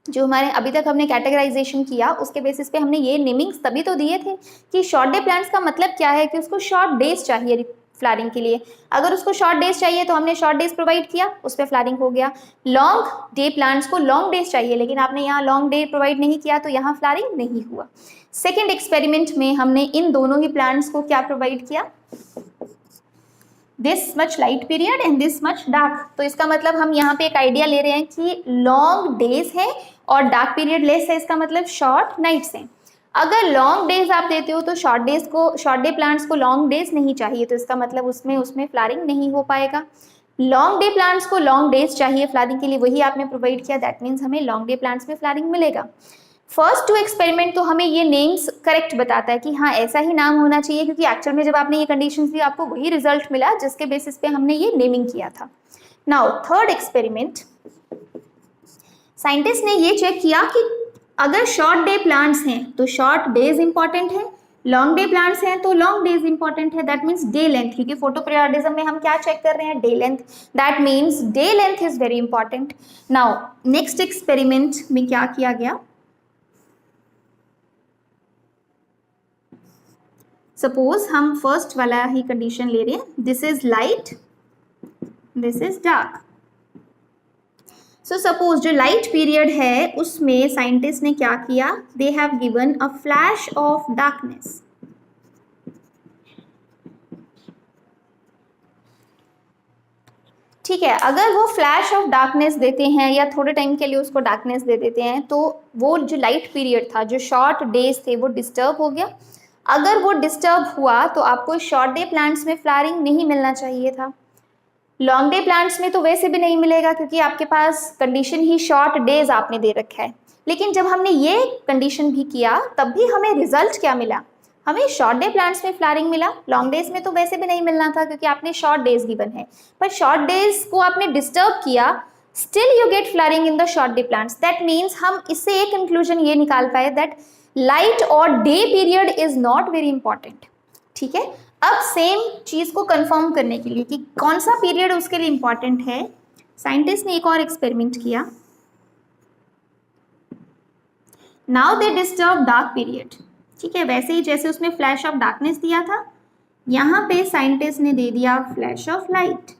जो हमारे अभी तक हमने कैटेगराइजेशन किया उसके बेसिस पे हमने ये नेमिंग्स तभी तो दिए थे कि शॉर्ट डे प्लांट्स का मतलब क्या है कि उसको शॉर्ट डेज चाहिए फ्लावरिंग के लिए, अगर उसको शॉर्ट डेज चाहिए तो हमने शॉर्ट डेज प्रोवाइड किया, उस पर फ्लावरिंग हो गया। लॉन्ग डे प्लांट्स को लॉन्ग डेज चाहिए लेकिन आपने यहाँ लॉन्ग डे प्रोवाइड नहीं किया तो यहाँ फ्लावरिंग नहीं हुआ। सेकेंड एक्सपेरिमेंट में हमने इन दोनों ही प्लांट्स को क्या प्रोवाइड किया, this much light period and this much dark, तो इसका मतलब हम यहाँ पे एक आइडिया ले रहे हैं कि लॉन्ग डेज है और डार्क पीरियड लेस है, इसका मतलब शॉर्ट नाइट्स हैं। अगर लॉन्ग डेज आप देते हो तो शॉर्ट डे प्लांट्स को लॉन्ग डेज नहीं चाहिए, तो इसका मतलब उसमें फ्लावरिंग नहीं हो पाएगा। लॉन्ग डे प्लांट्स को लॉन्ग डेज चाहिए फ्लावरिंग के लिए, वही आपने प्रोवाइड किया, दैट मीन्स हमें लॉन्ग डे प्लांट्स में फ्लावरिंग मिलेगा। फर्स्ट 2 एक्सपेरिमेंट तो हमें ये नेम्स करेक्ट बताता है कि हाँ ऐसा ही नाम होना चाहिए, क्योंकि एक्चुअल में जब आपने ये कंडीशंस दी आपको वही रिजल्ट मिला जिसके बेसिस पे हमने ये नेमिंग किया था। नाउ थर्ड एक्सपेरिमेंट, साइंटिस्ट ने ये चेक किया कि अगर शॉर्ट डे प्लांट्स हैं तो शॉर्ट डेज इंपॉर्टेंट है, लॉन्ग डे प्लांट्स हैं तो लॉन्ग डेज इंपॉर्टेंट है, दैट मीन्स डे लेंथ, क्योंकि फोटोपीरियोडिज्म में हम क्या चेक कर रहे हैं, day length, that means day length is very important. Now next experiment में क्या किया गया, सपोज हम फर्स्ट वाला ही कंडीशन ले रहे हैं, this is light, this is dark. So suppose जो लाइट पीरियड है उसमें साइंटिस्ट ने क्या किया, they have given a flash of darkness. ठीक है, अगर वो फ्लैश ऑफ डार्कनेस देते हैं या थोड़े टाइम के लिए उसको डार्कनेस दे देते हैं तो वो जो लाइट पीरियड था, जो शॉर्ट डेज थे, वो डिस्टर्ब हो गया। अगर वो डिस्टर्ब हुआ तो आपको शॉर्ट डे प्लांट्स में फ्लावरिंग नहीं मिलना चाहिए था, लॉन्ग डे प्लांट्स में तो वैसे भी नहीं मिलेगा क्योंकि आपके पास कंडीशन ही शॉर्ट डेज आपने दे रखा है। लेकिन जब हमने ये कंडीशन भी किया तब भी हमें रिजल्ट क्या मिला, हमें शॉर्ट डे प्लांट्स में फ्लावरिंग मिला, लॉन्ग डेज में तो वैसे भी नहीं मिलना था क्योंकि आपने शॉर्ट डेज गिवन है, पर शॉर्ट डेज को आपने डिस्टर्ब किया, still you get flowering in the short day plants. That means हम इससे एक कंक्लूजन ये निकाल पाए दैट लाइट और day period is not very important. ठीक है, अब सेम चीज को कंफर्म करने के लिए कि कौन सा पीरियड उसके लिए इंपॉर्टेंट है, साइंटिस्ट ने एक और एक्सपेरिमेंट किया। Now they disturb dark period. ठीक है, वैसे ही जैसे उसमें फ्लैश ऑफ डार्कनेस दिया था, यहां पे साइंटिस्ट ने दे दिया flash of light.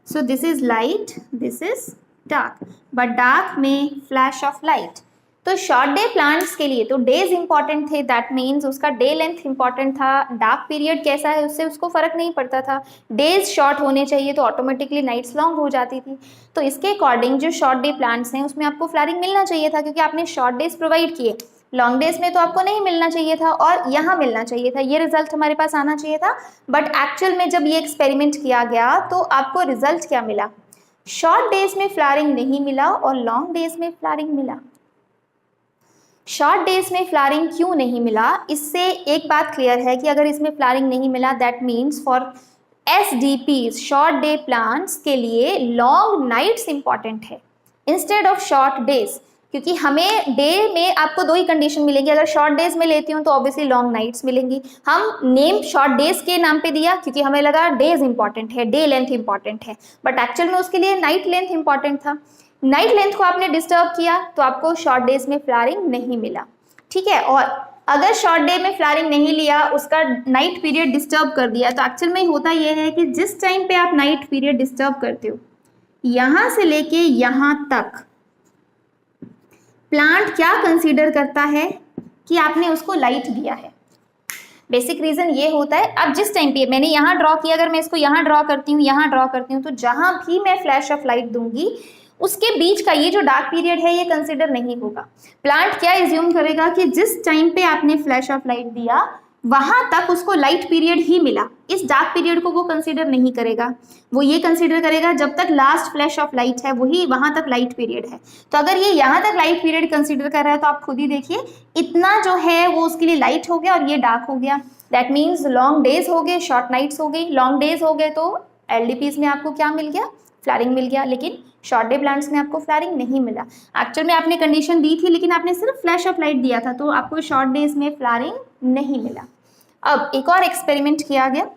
So this is light, this is dark, but dark में फ्लैश ऑफ लाइट। तो शॉर्ट डे प्लांट्स के लिए तो डेज इंपॉर्टेंट थे, दैट मीन्स उसका डे लेंथ इंपॉर्टेंट था, डार्क पीरियड कैसा है उससे उसको फर्क नहीं पड़ता था, डेज शॉर्ट होने चाहिए तो ऑटोमेटिकली नाइट्स लॉन्ग हो जाती थी। तो इसके अकॉर्डिंग जो शॉर्ट डे प्लांट्स हैं उसमें आपको फ्लावरिंग मिलना चाहिए था क्योंकि आपने शॉर्ट डेज प्रोवाइड किए, लॉन्ग डेज में तो आपको नहीं मिलना चाहिए था और यहाँ मिलना चाहिए था, ये रिजल्ट हमारे पास आना चाहिए था। बट एक्चुअल में जब ये एक्सपेरिमेंट किया गया तो आपको रिजल्ट क्या मिला, शॉर्ट डेज में फ्लावरिंग नहीं मिला और लॉन्ग डेज में फ्लावरिंग मिला। शॉर्ट डेज में फ्लावरिंग क्यों नहीं मिला, इससे एक बात क्लियर है कि अगर इसमें फ्लावरिंग नहीं मिला that means for SDPs short day plants के लिए लॉन्ग नाइट्स इंपॉर्टेंट है इंस्टेड ऑफ शॉर्ट डेज। क्योंकि हमें डे में आपको दो ही कंडीशन मिलेंगी। अगर शॉर्ट डेज में लेती हूँ तो ऑब्वियसली लॉन्ग नाइट्स मिलेंगी। हम नेम शॉर्ट डेज के नाम पे दिया क्योंकि हमें लगा डेज इंपॉर्टेंट है, डे लेंथ इंपॉर्टेंट है, बट एक्चुअल में उसके लिए नाइट लेंथ इंपॉर्टेंट था। नाइट लेंथ को आपने डिस्टर्ब किया तो आपको शॉर्ट डेज में फ्लावरिंग नहीं मिला, ठीक है। और अगर शॉर्ट डे में फ्लावरिंग नहीं लिया, उसका नाइट पीरियड डिस्टर्ब कर दिया, तो एक्चुअल में होता यह है कि जिस टाइम पे आप नाइट पीरियड डिस्टर्ब करते हो, यहां से लेके यहां तक प्लांट क्या कंसीडर करता है कि आपने उसको लाइट दिया है। बेसिक रीजन ये होता है, अब जिस टाइम पे मैंने यहाँ ड्रॉ किया, अगर मैं इसको यहाँ ड्रॉ करती हूँ, यहाँ ड्रॉ करती हूँ, तो जहां भी मैं फ्लैश ऑफ लाइट दूंगी उसके बीच का ये जो डार्क पीरियड है ये कंसीडर नहीं होगा। प्लांट क्या एज्यूम करेगा कि जिस टाइम पे आपने फ्लैश ऑफ लाइट दिया वहां तक उसको लाइट पीरियड ही मिला, इस डार्क पीरियड को वो कंसीडर नहीं करेगा। वो ये कंसीडर करेगा जब तक लास्ट फ्लैश ऑफ लाइट है वही वहां तक लाइट पीरियड है। तो अगर ये यहाँ तक लाइट पीरियड कंसीडर कर रहा है तो आप खुद ही देखिए इतना जो है वो उसके लिए लाइट हो गया और ये डार्क हो गया। दैट मीन्स लॉन्ग डेज हो गए, शॉर्ट नाइट्स हो गई। लॉन्ग डेज हो गए तो एलडीपीज में आपको क्या मिल गया, फ्लावरिंग मिल गया, लेकिन शॉर्ट डे प्लांट्स में आपको फ्लावरिंग नहीं मिला। एक्चुअल में आपने कंडीशन दी थी लेकिन आपने सिर्फ फ्लैश ऑफ लाइट दिया था, तो आपको शॉर्ट डेज में फ्लावरिंग नहीं मिला। अब एक और एक्सपेरिमेंट किया गया,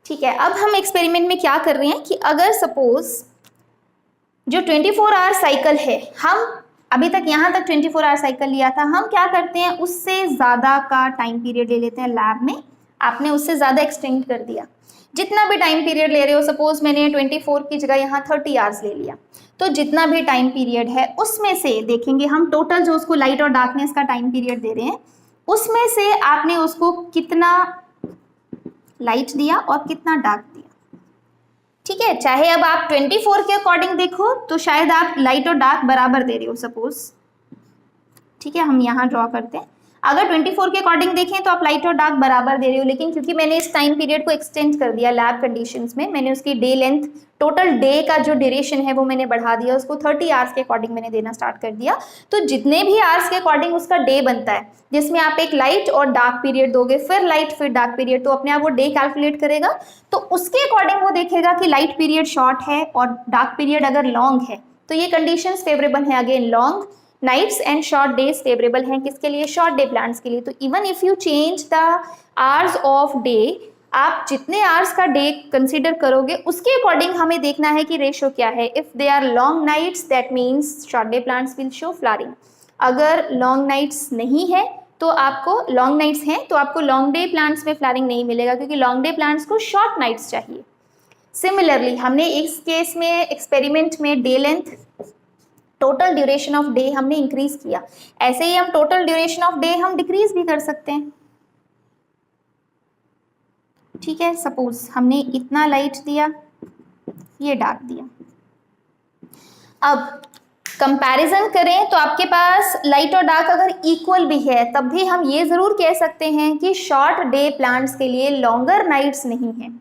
ठीक है। अब हम एक्सपेरिमेंट में क्या कर रहे हैं कि अगर सपोज जो 24 आवर साइकिल है, हम अभी तक यहाँ तक 24 आवर साइकिल लिया था, हम क्या करते हैं उससे ज़्यादा का टाइम पीरियड ले लेते हैं। लैब में आपने उससे ज़्यादा एक्सटेंड कर दिया, जितना भी टाइम पीरियड ले रहे हो, सपोज मैंने 24 की जगह यहाँ 30 आवर्स ले लिया, तो जितना भी टाइम पीरियड है उसमें से देखेंगे हम टोटल जो उसको लाइट और डार्कनेस का टाइम पीरियड दे रहे हैं, उसमें से आपने उसको कितना लाइट दिया और कितना डार्क दिया, ठीक है। चाहे अब आप 24 के अकॉर्डिंग देखो तो शायद आप लाइट और डार्क बराबर दे रहे हो सपोज, ठीक है। हम यहाँ ड्रॉ करते हैं, अगर 24 के अकॉर्डिंग देखें तो आप लाइट और डार्क बराबर दे रहे हो, लेकिन क्योंकि मैंने इस टाइम पीरियड को एक्सटेंड कर दिया लैब कंडीशंस में, मैंने उसकी डे लेंथ, टोटल डे का जो ड्यूरेशन है वो मैंने बढ़ा दिया, उसको 30 आवर्स के अकॉर्डिंग मैंने देना स्टार्ट कर दिया। तो जितने भी आवर्स के अकॉर्डिंग उसका डे बनता है, जिसमें आप एक लाइट और डार्क पीरियड दोगे, फिर लाइट फिर डार्क पीरियड, तो अपने आप वो डे कैलकुलेट करेगा। तो उसके अकॉर्डिंग वो देखेगा कि लाइट पीरियड शॉर्ट है और डार्क पीरियड अगर लॉन्ग है तो ये कंडीशंस फेवरेबल है। Again long nights and short days favourable हैं किसके लिए, शॉर्ट डे प्लांट्स के लिए। तो even if you change the hours of day, आप जितने आवर्स का डे कंसीडर करोगे उसके अकॉर्डिंग हमें देखना है कि रेशो क्या है। If they are long nights that means short day plants will show flowering. अगर लॉन्ग नाइट्स नहीं है तो आपको, लॉन्ग नाइट्स हैं तो आपको लॉन्ग डे प्लांट्स में फ्लावरिंग नहीं मिलेगा, क्योंकि लॉन्ग डे प्लांट्स को शॉर्ट नाइट्स चाहिए। सिमिलरली हमने इस केस में एक्सपेरिमेंट में day length, total duration of day हमने इंक्रीज किया, ऐसे ही हम टोटल ड्यूरेशन ऑफ डे हम डिक्रीज भी कर सकते हैं, ठीक है। सपोज हमने इतना लाइट दिया, ये डार्क दिया। अब कंपैरिजन करें तो आपके पास लाइट और डार्क अगर इक्वल भी है तब भी हम ये जरूर कह सकते हैं कि शॉर्ट डे प्लांट्स के लिए लॉन्गर नाइट्स नहीं है।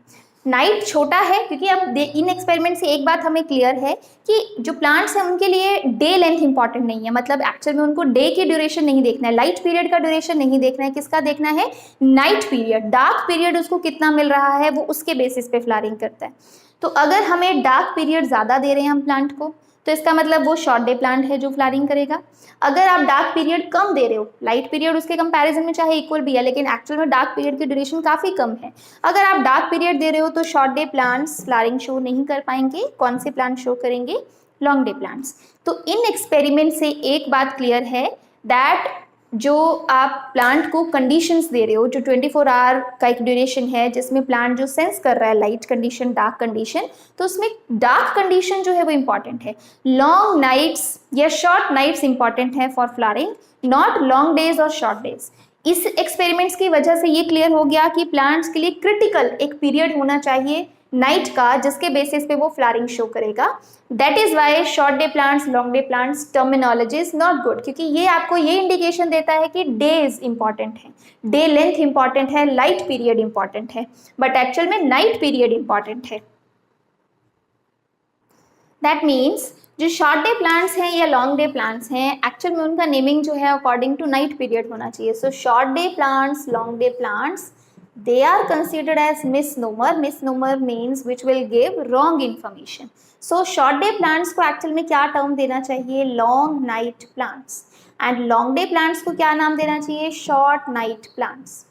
नाइट छोटा है क्योंकि अब इन एक्सपेरिमेंट से एक बात हमें क्लियर है कि जो प्लांट्स हैं उनके लिए डे लेंथ इंपॉर्टेंट नहीं है, मतलब एक्चुअल में उनको डे की ड्यूरेशन नहीं देखना है, लाइट पीरियड का ड्यूरेशन नहीं देखना है, किसका देखना है, नाइट पीरियड। डार्क पीरियड उसको कितना मिल रहा है वो उसके बेसिस पे फ्लावरिंग करता है। तो अगर हमें डार्क पीरियड ज़्यादा दे रहे हैं हम प्लांट को तो इसका मतलब वो शॉर्ट डे प्लांट है जो फ्लावरिंग करेगा। अगर आप डार्क पीरियड कम दे रहे हो, लाइट पीरियड उसके कंपैरिजन में चाहे इक्वल भी है लेकिन एक्चुअल में डार्क पीरियड की ड्यूरेशन काफ़ी कम है, अगर आप डार्क पीरियड दे रहे हो तो short day plants flowering show नहीं कर पाएंगे। कौन से प्लांट शो करेंगे, लॉन्ग डे प्लांट्स। तो इन एक्सपेरिमेंट से एक बात क्लियर है दैट जो आप प्लांट को कंडीशंस दे रहे हो, जो 24 आवर का एक ड्यूरेशन है जिसमें प्लांट जो सेंस कर रहा है लाइट कंडीशन, डार्क कंडीशन, तो उसमें डार्क कंडीशन जो है वो इंपॉर्टेंट है। लॉन्ग नाइट्स या शॉर्ट नाइट्स इंपॉर्टेंट है for flowering, not long days और शॉर्ट डेज। इस एक्सपेरिमेंट्स की वजह से ये क्लियर हो गया कि प्लांट्स के लिए क्रिटिकल एक पीरियड होना चाहिए नाइट का जिसके बेसिस पे वो फ्लावरिंग शो करेगा। That is why short day plants, long day plants terminology is not good, क्योंकि ये आपको ये इंडिकेशन देता है कि डेज इंपॉर्टेंट है, डे लेंथ इंपॉर्टेंट है, लाइट पीरियड इंपॉर्टेंट है, बट एक्चुअल में नाइट पीरियड इंपॉर्टेंट है। दैट मीन्स जो शॉर्ट डे प्लांट्स हैं या लॉन्ग डे प्लांट्स हैं एक्चुअल में उनका नेमिंग जो है अकॉर्डिंग टू नाइट पीरियड होना चाहिए। So short day plants, long day plants they are considered as misnomer. Misnomer means which will give wrong information. So short day plants को actual में क्या टर्म देना चाहिए? Long night plants. And long day plants को क्या नाम देना चाहिए? Short night plants.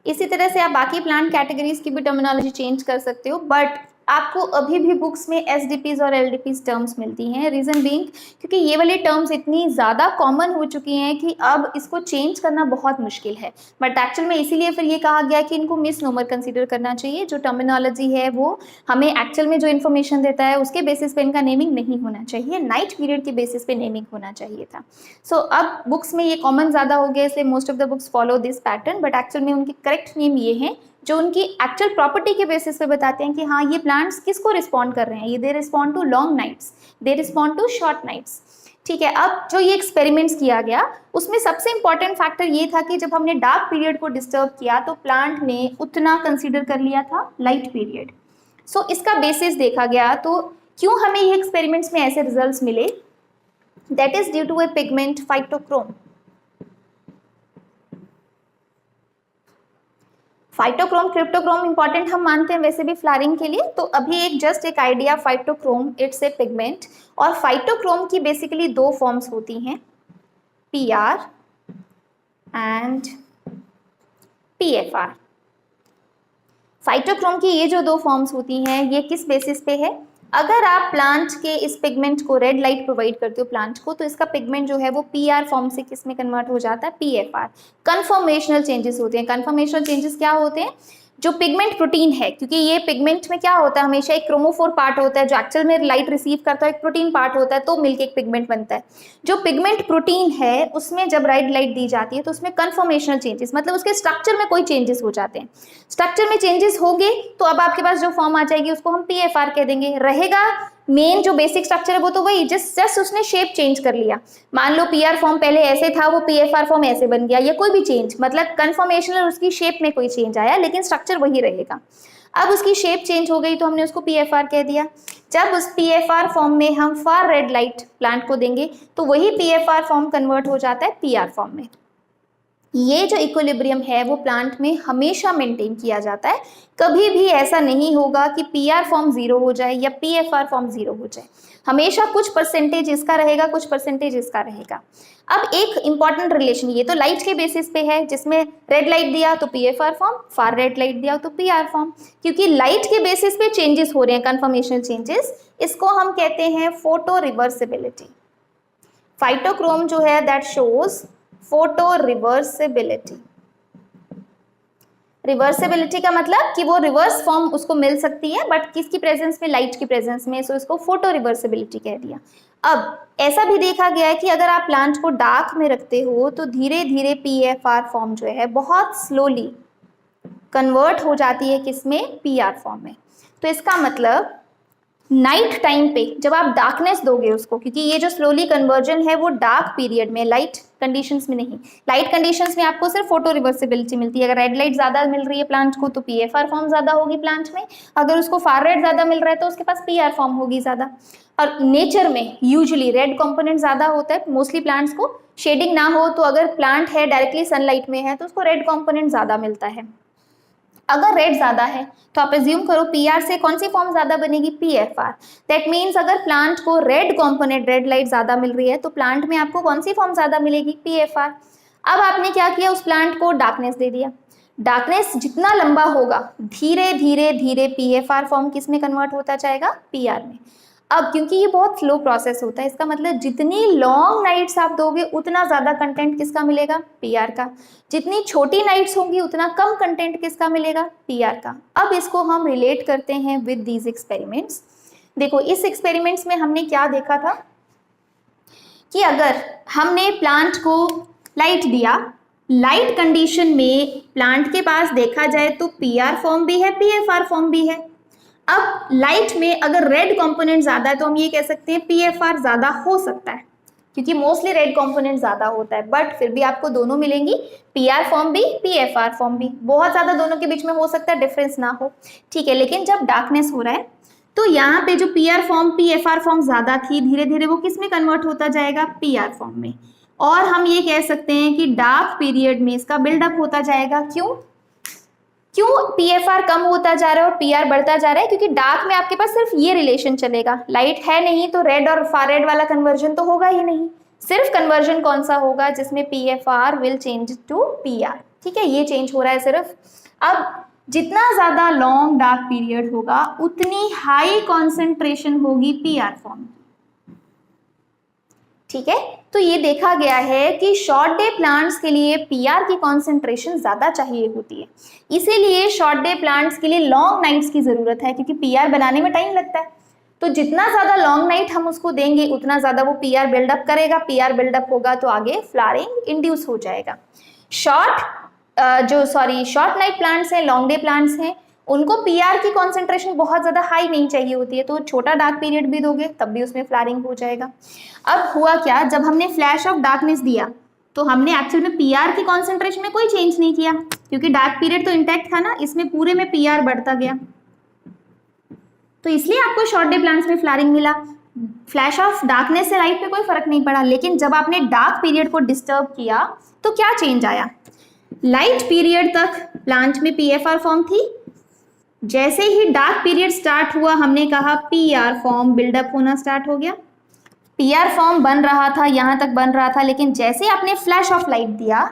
इसी तरह से आप बाकी प्लांट कैटेगरीज की भी टर्मिनोलॉजी चेंज कर सकते हो, बट आपको अभी भी बुक्स में एसडीपीज और एलडीपीज टर्म्स मिलती हैं. रीजन बीइंग क्योंकि ये वाली टर्म्स इतनी ज़्यादा कॉमन हो चुकी हैं कि अब इसको चेंज करना बहुत मुश्किल है. बट एक्चुअल में इसीलिए फिर ये कहा गया कि इनको मिसनोमर कंसीडर करना चाहिए. जो टर्मिनोलॉजी है वो हमें एक्चुअल में जो इन्फॉर्मेशन देता है उसके बेसिस पे इनका नेमिंग नहीं होना चाहिए, नाइट पीरियड के बेसिस पे नेमिंग होना चाहिए था. सो अब बुक्स में ये कॉमन ज़्यादा हो गया, इसलिए most of the books follow this pattern. But actual में उनके करेक्ट नेम ये हैं जो उनकी एक्चुअल प्रॉपर्टी के बेसिस पे बताते हैं कि हाँ ये प्लांट्स किसको रिस्पॉन्ड कर रहे हैं. ये they respond to long nights, they respond to short nights. ठीक है. अब जो ये एक्सपेरिमेंट्स किया गया उसमें सबसे इंपॉर्टेंट फैक्टर ये था कि जब हमने डार्क पीरियड को डिस्टर्ब किया तो प्लांट ने उतना कंसीडर कर लिया था लाइट पीरियड. सो इसका बेसिस देखा गया. तो क्यों हमें ये एक्सपेरिमेंट्स में ऐसे रिजल्ट्स मिले? That is due to a pigment phytochrome. Phytochrome cryptochrome important हम मानते हैं वैसे भी फ्लावरिंग के लिए. तो अभी एक जस्ट एक idea, phytochrome it's a pigment. और फाइटोक्रोम की बेसिकली दो फॉर्म्स होती हैं, PR एंड PFR. फाइटोक्रोम की ये जो दो फॉर्म्स होती हैं ये किस बेसिस पे है? अगर आप प्लांट के इस पिगमेंट को रेड लाइट प्रोवाइड करते हो प्लांट को तो इसका पिगमेंट जो है वो PR फॉर्म से किस में कन्वर्ट हो जाता है? PFR. कन्फॉर्मेशनल चेंजेस होते हैं. कन्फॉर्मेशनल चेंजेस क्या होते हैं? जो पिगमेंट प्रोटीन है, क्योंकि ये पिगमेंट में क्या होता है हमेशा एक क्रोमोफोर पार्ट होता है जो एक्चुअल में लाइट रिसीव करता है, एक प्रोटीन पार्ट होता है, तो मिलकर एक पिगमेंट बनता है. जो पिगमेंट प्रोटीन है उसमें जब रेड लाइट दी जाती है तो उसमें कन्फॉर्मेशनल चेंजेस मतलब उसके स्ट्रक्चर में कोई चेंजेस हो जाते हैं. स्ट्रक्चर में चेंजेस होंगे तो अब आपके पास जो फॉर्म आ जाएगी उसको हम PFR कह देंगे. रहेगा मेन जो बेसिक स्ट्रक्चर है वो तो वही, जस्ट उसने शेप चेंज कर लिया. मान लो PR फॉर्म पहले ऐसे था, वो PFR फॉर्म ऐसे बन गया, या कोई भी चेंज मतलब कन्फॉर्मेशनल उसकी शेप में कोई चेंज आया लेकिन स्ट्रक्चर वही रहेगा. अब उसकी शेप चेंज हो गई तो हमने उसको PFR कह दिया. जब उस PFR फॉर्म में हम फार रेड लाइट प्लांट को देंगे तो वही PFR फॉर्म कन्वर्ट हो जाता है PR फॉर्म में. ये जो इक्विलिब्रियम है वो प्लांट में हमेशा मेंटेन किया जाता है. कभी भी ऐसा नहीं होगा कि PR फॉर्म 0 हो जाए या PFR फॉर्म 0 हो जाए. हमेशा कुछ परसेंटेज इसका रहेगा, कुछ परसेंटेज इसका रहेगा. अब एक इंपॉर्टेंट रिलेशन, ये तो लाइट के बेसिस पे है, जिसमें रेड लाइट दिया तो PFR form, far red light दिया तो PR फॉर्म. क्योंकि लाइट के बेसिस पे चेंजेस हो रहे हैं, कन्फॉर्मेशनल चेंजेस, इसको हम कहते हैं फोटो रिवर्सिबिलिटी. फाइटोक्रोम जो है that shows photo reversibility. Reversibility का मतलब कि वो रिवर्स फॉर्म उसको मिल सकती है बट किसकी प्रेजेंस में? लाइट की प्रेजेंस में. सो इसको फोटो रिवर्सिबिलिटी कह दिया. अब ऐसा भी देखा गया है कि अगर आप प्लांट को डार्क में रखते हो तो धीरे धीरे PFR फॉर्म जो है बहुत स्लोली कन्वर्ट हो जाती है किसमें? PR फॉर्म में. तो इसका मतलब नाइट टाइम पे जब आप डार्कनेस दोगे उसको, क्योंकि ये जो स्लोली कन्वर्जन है वो डार्क पीरियड में, लाइट कंडीशंस में नहीं. लाइट कंडीशंस में आपको सिर्फ फोटो रिवर्सिबिलिटी मिलती है. अगर रेड लाइट ज़्यादा मिल रही है प्लांट को तो PFR फॉर्म ज़्यादा होगी प्लांट में. अगर उसको फार रेड ज़्यादा मिल रहा है तो उसके पास PR फॉर्म होगी ज़्यादा. और नेचर में यूजुअली रेड कॉम्पोनेंट ज़्यादा होता है. मोस्टली प्लांट्स को शेडिंग ना हो तो अगर प्लांट है डायरेक्टली सनलाइट में है तो उसको रेड कॉम्पोनेंट ज़्यादा मिलता है. अगर रेड ज़्यादा है तो आप एज्यूम करो PR से कौन सी फॉर्म ज़्यादा बनेगी? PFR. दैट मीन्स अगर प्लांट को रेड कॉम्पोनेंट, रेड लाइट ज़्यादा मिल रही है तो प्लांट में आपको कौन सी फॉर्म ज़्यादा मिलेगी? PFR. अब आपने क्या किया? उस प्लांट को डार्कनेस दे दिया. डार्कनेस जितना लंबा होगा धीरे धीरे धीरे PFR फॉर्म किस में कन्वर्ट होता जाएगा? PR में. अब क्योंकि ये बहुत स्लो प्रोसेस होता है, इसका मतलब जितनी लॉन्ग नाइट्स आप दोगे उतना ज़्यादा कंटेंट किसका मिलेगा? PR का. जितनी छोटी नाइट्स होंगी उतना कम कंटेंट किसका मिलेगा? PR का. अब इसको हम रिलेट करते हैं विद दीज एक्सपेरिमेंट्स. देखो इस एक्सपेरिमेंट्स में हमने क्या देखा था कि अगर हमने प्लांट को लाइट दिया, लाइट कंडीशन में प्लांट के पास देखा जाए तो PR फॉर्म भी है, PFR फॉर्म भी है. अब लाइट में अगर रेड कंपोनेंट ज़्यादा है तो हम ये कह सकते हैं PFR ज़्यादा हो सकता है, क्योंकि मोस्टली रेड कंपोनेंट ज़्यादा होता है. बट फिर भी आपको दोनों मिलेंगी, PR फॉर्म भी, PFR फॉर्म भी. बहुत ज़्यादा दोनों के बीच में हो सकता है डिफरेंस ना हो, ठीक है. लेकिन जब डार्कनेस हो रहा है तो यहाँ पे जो P R form P F are form ज्यादा थी, धीरे धीरे वो किस में कन्वर्ट होता जाएगा, पी आर फॉर्म में। और हम ये कह सकते हैं कि डार्क पीरियड में इसका बिल्डअप होता जाएगा। क्यों पी एफ आर कम होता जा रहा है और पी आर बढ़ता जा रहा है? क्योंकि डार्क में आपके पास सिर्फ ये रिलेशन चलेगा, लाइट है नहीं तो रेड और फार रेड वाला कन्वर्जन तो होगा ही नहीं। सिर्फ कन्वर्जन कौन सा होगा, जिसमें P F R will change to P R. ठीक है, ये चेंज हो रहा है सिर्फ। अब जितना ज्यादा लॉन्ग डार्क पीरियड होगा उतनी हाई कॉन्सेंट्रेशन होगी पी आर फॉर्म। ठीक है, तो ये देखा गया है कि शॉर्ट डे प्लांट्स के लिए पीआर की कॉन्सेंट्रेशन ज्यादा चाहिए होती है, इसीलिए शॉर्ट डे प्लांट्स के लिए लॉन्ग नाइट्स की जरूरत है, क्योंकि पीआर बनाने में टाइम लगता है। तो जितना ज्यादा लॉन्ग नाइट हम उसको देंगे उतना ज्यादा वो पीआर बिल्डअप करेगा, पीआर बिल्डअप होगा तो आगे फ्लावरिंग इंड्यूस हो जाएगा। शॉर्ट नाइट प्लांट्स हैं, लॉन्ग डे प्लांट्स हैं, उनको पीआर की कॉन्सेंट्रेशन बहुत ज्यादा हाई नहीं चाहिए होती है, तो छोटा डार्क पीरियड भी दोगे तब भी उसमें फ्लावरिंग हो जाएगा। अब हुआ क्या, जब हमने फ्लैश ऑफ डार्कनेस दिया तो हमने एक्चुअल में पीआर की कॉन्सेंट्रेशन में कोई चेंज नहीं किया, क्योंकि डार्क पीरियड तो इंटैक्ट था ना, इसमें पूरे में पीआर बढ़ता गया, तो इसलिए आपको शॉर्ट डे प्लांट्स में फ्लावरिंग मिला। फ्लैश ऑफ डार्कनेस से लाइट पे कोई फर्क नहीं पड़ा, लेकिन जब आपने डार्क पीरियड को डिस्टर्ब किया तो क्या चेंज आया, लाइट पीरियड तक प्लांट में पीएफआर फॉर्म थी, जैसे ही डार्क पीरियड स्टार्ट हुआ हमने कहा पीआर फॉर्म बिल्डअप होना स्टार्ट हो गया। पीआर फॉर्म बन रहा था, यहाँ तक बन रहा था, लेकिन जैसे आपने फ्लैश ऑफ लाइट दिया,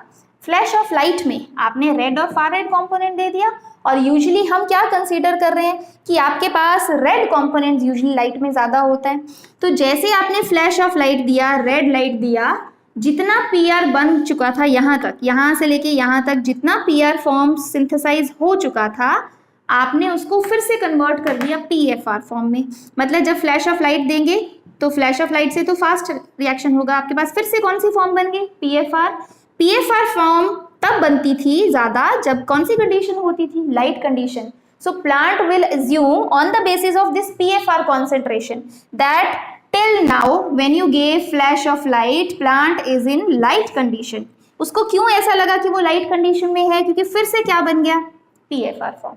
फ्लैश ऑफ लाइट में आपने रेड और फार रेड कॉम्पोनेंट दे दिया। और यूजुअली हम क्या कंसीडर कर रहे हैं कि आपके पास रेड कॉम्पोनेंट यूजुअली लाइट में ज़्यादा होता है, तो जैसे आपने फ्लैश ऑफ लाइट दिया, रेड लाइट दिया, जितना पीआर बन चुका था यहाँ तक, यहाँ से लेके यहाँ तक जितना पीआर फॉर्म सिंथेसाइज हो चुका था, आपने उसको फिर से कन्वर्ट कर दिया पीएफआर फॉर्म में। मतलब जब फ्लैश ऑफ लाइट देंगे तो फ्लैश ऑफ लाइट से तो फास्ट रिएक्शन होगा, आपके पास फिर से कौन सी फॉर्म बन गई, पीएफआर। पीएफआर फॉर्म तब बनती थी ज्यादा जब कौन सी कंडीशन होती थी, light condition. So plant will assume on the basis of this PFR concentration that till now when you gave flash of light plant is in light condition। उसको क्यों ऐसा लगा कि वो लाइट कंडीशन में है, क्योंकि फिर से क्या बन गया, पीएफआर फॉर्म।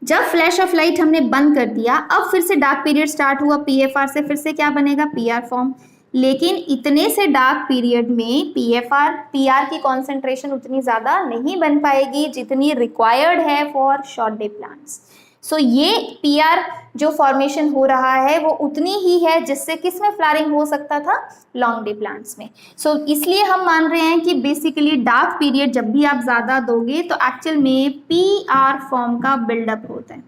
जब फ्लैश ऑफ लाइट हमने बंद कर दिया, अब फिर से डार्क पीरियड स्टार्ट हुआ, पीएफआर से फिर से क्या बनेगा, पीआर फॉर्म। लेकिन इतने से डार्क पीरियड में पीआर की कॉन्सेंट्रेशन उतनी ज़्यादा नहीं बन पाएगी जितनी रिक्वायर्ड है फॉर शॉर्ट डे प्लांट्स। सो ये पीआर जो फॉर्मेशन हो रहा है वो उतनी ही है जिससे किसमें फ्लावरिंग हो सकता था, लॉन्ग डे प्लांट्स में। सो इसलिए हम मान रहे हैं कि बेसिकली डार्क पीरियड जब भी आप ज़्यादा दोगे तो एक्चुअल में पीआर फॉर्म का बिल्डअप होता है।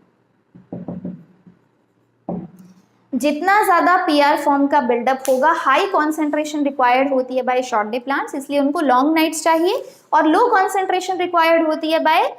जितना ज़्यादा पीआर फॉर्म का बिल्डअप होगा, हाई कॉन्सेंट्रेशन रिक्वायर्ड होती है बाय शॉर्ट डे प्लांट्स, इसलिए उनको लॉन्ग नाइट्स चाहिए, और लो कॉन्सेंट्रेशन रिक्वायर्ड होती है बाय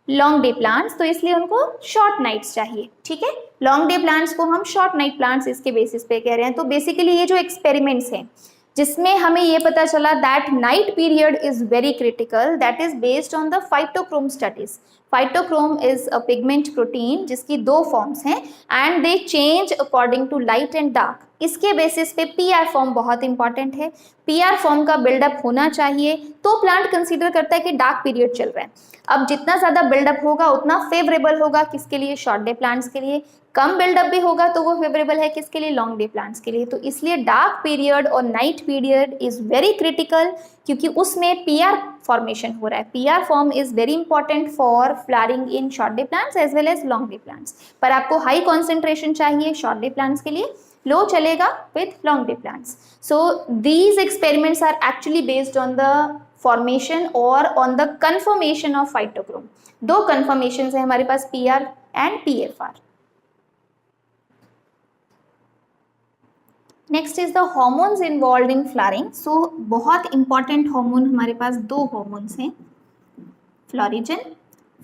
लॉन्ग डे प्लांट्स, तो इसलिए उनको शॉर्ट नाइट्स चाहिए। ठीक है, लॉन्ग डे प्लांट्स को हम शॉर्ट नाइट प्लांट्स इसके बेसिस पे कह रहे हैं। तो बेसिकली ये जो एक्सपेरिमेंट्स हैं जिसमें हमें ये पता चला that night period is very critical, that is based on the phytochrome studies. Phytochrome is a pigment protein जिसकी दो फॉर्म्स हैं and they change according to light and dark. इसके बेसिस पे पीआर फॉर्म बहुत इंपॉर्टेंट है, PR form का buildup होना चाहिए, तो प्लांट कंसीडर करता है कि डार्क पीरियड चल रहा है। अब जितना ज़्यादा बिल्डअप होगा उतना फेवरेबल होगा किसके लिए, शॉर्ट डे प्लांट्स के लिए। कम बिल्डअप भी होगा तो वो फेवरेबल है किसके लिए, लॉन्ग डे प्लांट्स के लिए। तो इसलिए डार्क पीरियड और night period is very critical, क्योंकि उसमें पीआर फॉर्मेशन हो रहा है। PR form is very important for flowering in short day plants as well as long day plants. पर आपको हाई कॉन्सेंट्रेशन चाहिए शॉर्ट डे प्लांट्स के लिए, लो चलेगा with long day plants. So these experiments are actually based on the formation और on the conformation of phytochrome. दो conformation है हमारे पास, PR and PFR. Next is the hormones involve in flowering. So बहुत important hormone हमारे पास दो hormones हैं, florigen.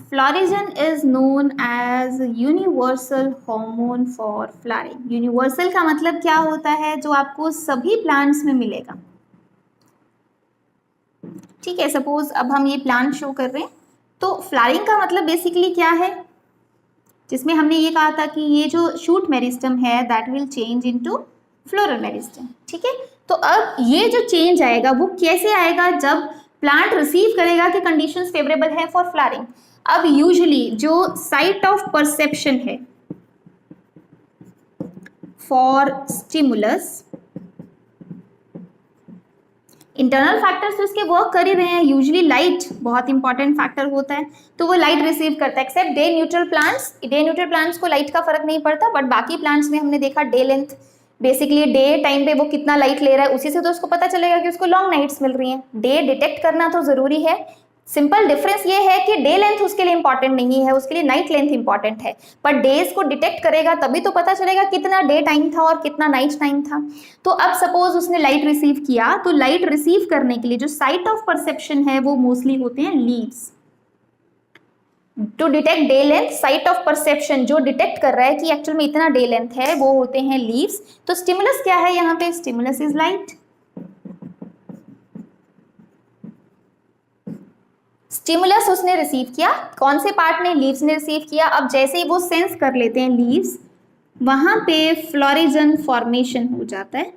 Florigen is known as universal hormone for flowering. Universal का मतलब क्या होता है, जो आपको सभी प्लांट्स में मिलेगा। ठीक है, सपोज अब हम ये प्लांट शो कर रहे हैं, तो फ्लावरिंग का मतलब बेसिकली क्या है, जिसमें हमने ये कहा था कि ये जो शूट मेरिस्टम है that will change into floral meristem. ठीक है, तो अब ये जो चेंज आएगा वो कैसे आएगा, जब प्लांट रिसीव करेगा कि कंडीशंस फेवरेबल है फॉर फ्लावरिंग। अब यूजुअली जो साइट ऑफ परसेप्शन है फॉर स्टिमुलस। इंटरनल फैक्टर्स तो इसके वर्क कर ही रहे हैं, यूजुअली लाइट बहुत इंपॉर्टेंट फैक्टर होता है, तो वो लाइट रिसीव करता है, except day neutral plants. Day neutral plants को लाइट का फर्क नहीं पड़ता, बट बाकी प्लांट्स में हमने देखा day length, basically day time पे वो कितना लाइट ले रहा है, उसी से तो उसको पता चलेगा कि उसको लॉन्ग नाइट्स मिल रही हैं। डे डिटेक्ट करना तो जरूरी है, सिंपल डिफरेंस ये है कि डे लेंथ उसके लिए इंपॉर्टेंट नहीं है, उसके लिए नाइट लेंथ इंपॉर्टेंट है, पर डेज को डिटेक्ट करेगा तभी तो पता चलेगा कितना डे टाइम था और कितना नाइट टाइम था। तो अब सपोज उसने लाइट रिसीव किया, तो लाइट रिसीव करने के लिए जो साइट ऑफ परसेप्शन है वो मोस्टली होते हैं leaves. To detect day length, site of perception जो डिटेक्ट कर रहा है कि एक्चुअल में इतना डे लेंथ है, वो होते हैं लीव्स। तो स्टिमुलस क्या है यहाँ पे, स्टिमुलस इज लाइट। स्टिमुलस उसने रिसीव किया, कौन से पार्ट ने, लीव्स ने रिसीव किया। अब जैसे ही वो सेंस कर लेते हैं लीव्स, वहां पे फ्लोरिजन फॉर्मेशन हो जाता है।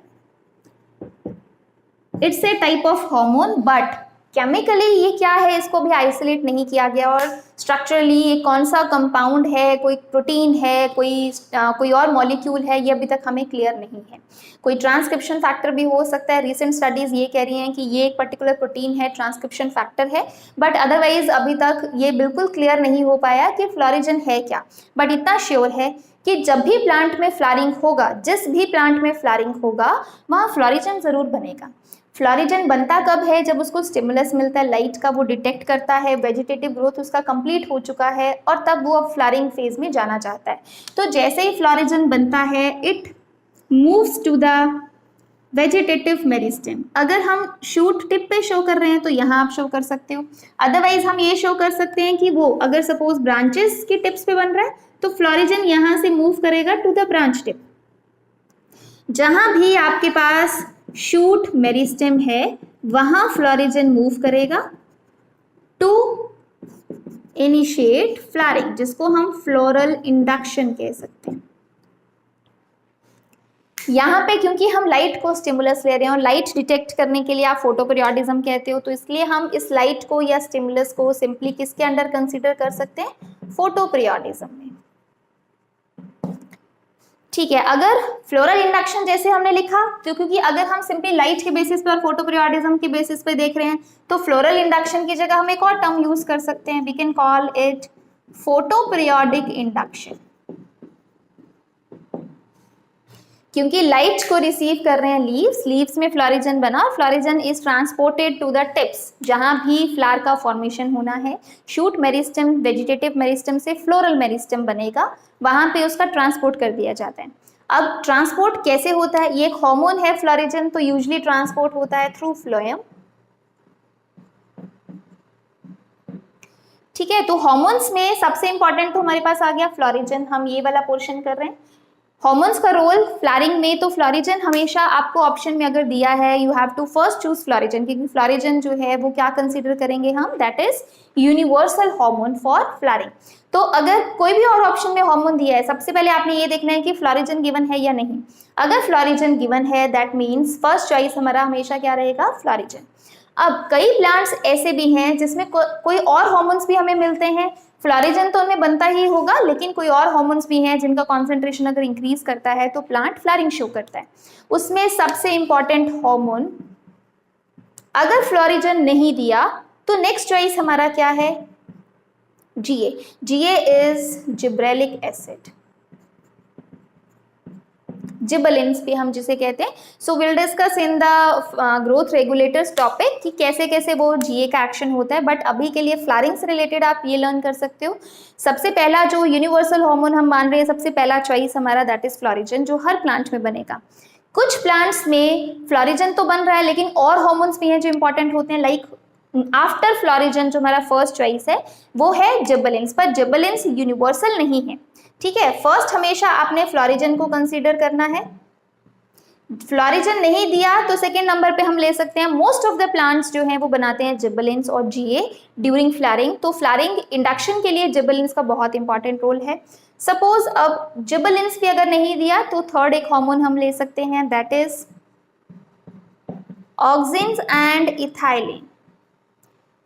It's a type of hormone, but chemically ये क्या है इसको भी आइसोलेट नहीं किया गया, और स्ट्रक्चरली ये कौन सा कंपाउंड है, कोई प्रोटीन है, कोई और मॉलिक्यूल है, ये अभी तक हमें क्लियर नहीं है। कोई ट्रांसक्रिप्शन फैक्टर भी हो सकता है, रिसेंट स्टडीज ये कह रही हैं कि ये एक पर्टिकुलर प्रोटीन है, ट्रांसक्रिप्शन फैक्टर है, बट अदरवाइज अभी तक ये बिल्कुल क्लियर नहीं हो पाया कि फ्लोरिजन है क्या। बट इतना श्योर है कि जब भी प्लांट में फ्लावरिंग होगा, जिस भी प्लांट में फ्लावरिंग होगा, वहाँ फ्लोरिजन जरूर बनेगा। फ्लोरिजन बनता कब है, जब उसको स्टिमुलस मिलता है लाइट का, वो डिटेक्ट करता है, वेजिटेटिव ग्रोथ उसका कंप्लीट हो चुका है, और तब वो अब फ्लावरिंग फेज में जाना चाहता है। तो जैसे ही फ्लोरिजन बनता है, it moves to the vegetative meristem. अगर हम शूट टिप पे शो कर रहे हैं तो यहाँ आप शो कर सकते हो, अदरवाइज हम ये शो कर सकते हैं कि वो अगर सपोज ब्रांचेस की टिप्स पे बन रहा है तो फ्लोरिजन यहाँ से मूव करेगा टू द ब्रांच टिप। जहां भी आपके पास शूट मेरिस्टेम है वहां फ्लोरिजन मूव करेगा टू इनिशिएट फ्लावरिंग, जिसको हम फ्लोरल इंडक्शन कह सकते हैं। यहाँ पे क्योंकि हम लाइट को स्टिमुलस ले रहे हैं और लाइट डिटेक्ट करने के लिए आप फोटोपीरियोडिज्म कहते हो, तो इसलिए हम इस लाइट को या स्टिमुलस को सिंपली किसके अंडर कंसीडर कर सकते हैं, फोटोपीरियोडिज्म में। ठीक है, अगर फ्लोरल इंडक्शन जैसे हमने लिखा, तो क्योंकि अगर हम सिंपली लाइट के बेसिस पर और फोटोपीरियोडिज्म के बेसिस पे देख रहे हैं, तो फ्लोरल इंडक्शन की जगह हम एक और टर्म यूज कर सकते हैं, we can call it photoperiodic induction. क्योंकि लाइट को रिसीव कर रहे हैं लीव्स में फ्लोरिजन बना, florigen is transported to the tips, जहां भी फ्लावर का फॉर्मेशन होना है, शूट मेरिस्टेम वेजिटेटिव मेरिस्टेम से फ्लोरल मेरिस्टेम बनेगा, वहां पे उसका ट्रांसपोर्ट कर दिया जाता है। अब ट्रांसपोर्ट कैसे होता है, ये एक हार्मोन है फ्लोरिजन, तो यूजुअली ट्रांसपोर्ट होता है थ्रू फ्लोएम। ठीक है, तो हार्मोन्स में सबसे इंपॉर्टेंट तो हमारे पास आ गया फ्लोरिजन, हम ये वाला पोर्शन कर रहे हैं। हार्मोन्स का रोल फ्लावरिंग में, तो फ्लोरिजन हमेशा आपको ऑप्शन में अगर दिया है, you have to first choose florigen, क्योंकि फ्लोरिजन जो है वो क्या कंसीडर करेंगे हम, that is universal hormone for flowering. तो अगर कोई भी और ऑप्शन में हार्मोन दिया है, सबसे पहले आपने ये देखना है कि फ्लोरिजन गिवन है या नहीं। अगर फ्लोरिजन गिवन है, दैट मीन्स फर्स्ट चॉइस हमारा हमेशा क्या रहेगा, फ्लोरिजन। अब कई प्लांट्स ऐसे भी हैं जिसमें कोई और हार्मोन्स भी हमें मिलते हैं, फ्लोरिजन तो उनमें बनता ही होगा, लेकिन कोई और हार्मोन्स भी हैं जिनका कॉन्सेंट्रेशन अगर इंक्रीज करता है तो प्लांट फ्लावरिंग शो करता है। उसमें सबसे इंपॉर्टेंट हार्मोन, अगर फ्लोरिजन नहीं दिया तो नेक्स्ट चॉइस हमारा क्या है, जीए। जीए इज जिब्रेलिक एसिड, जिबलिन्स भी हम जिसे कहते हैं। So will discuss in the growth regulators topic कि कैसे कैसे वो जीए का एक्शन होता है, बट अभी के लिए फ्लावरिंग से रिलेटेड आप ये लर्न कर सकते हो। सबसे पहला जो यूनिवर्सल हार्मोन हम मान रहे हैं, सबसे पहला चॉइस हमारा दैट इज फ्लोरिजन, जो हर प्लांट में बनेगा। कुछ प्लांट्स में फ्लोरिजन तो बन रहा है, लेकिन और हार्मोन्स भी हैं जो इंपॉर्टेंट होते हैं, लाइक आफ्टर फ्लोरिजन जो हमारा फर्स्ट चॉइस है वो है जिबलिन्स, पर जिबलिन्स यूनिवर्सल नहीं है। ठीक है, फर्स्ट हमेशा आपने फ्लोरिजन को कंसीडर करना है। फ्लोरिजन नहीं दिया तो सेकेंड नंबर पे हम ले सकते हैं, मोस्ट ऑफ द प्लांट्स जो हैं वो बनाते हैं जिबलिन्स और जीए ड्यूरिंग फ्लावरिंग, तो फ्लावरिंग इंडक्शन के लिए जिबलिन्स का बहुत इंपॉर्टेंट रोल है। सपोज अब जिबलिन्स भी अगर नहीं दिया तो थर्ड एक हार्मोन हम ले सकते हैं, that is auxins and ethylene.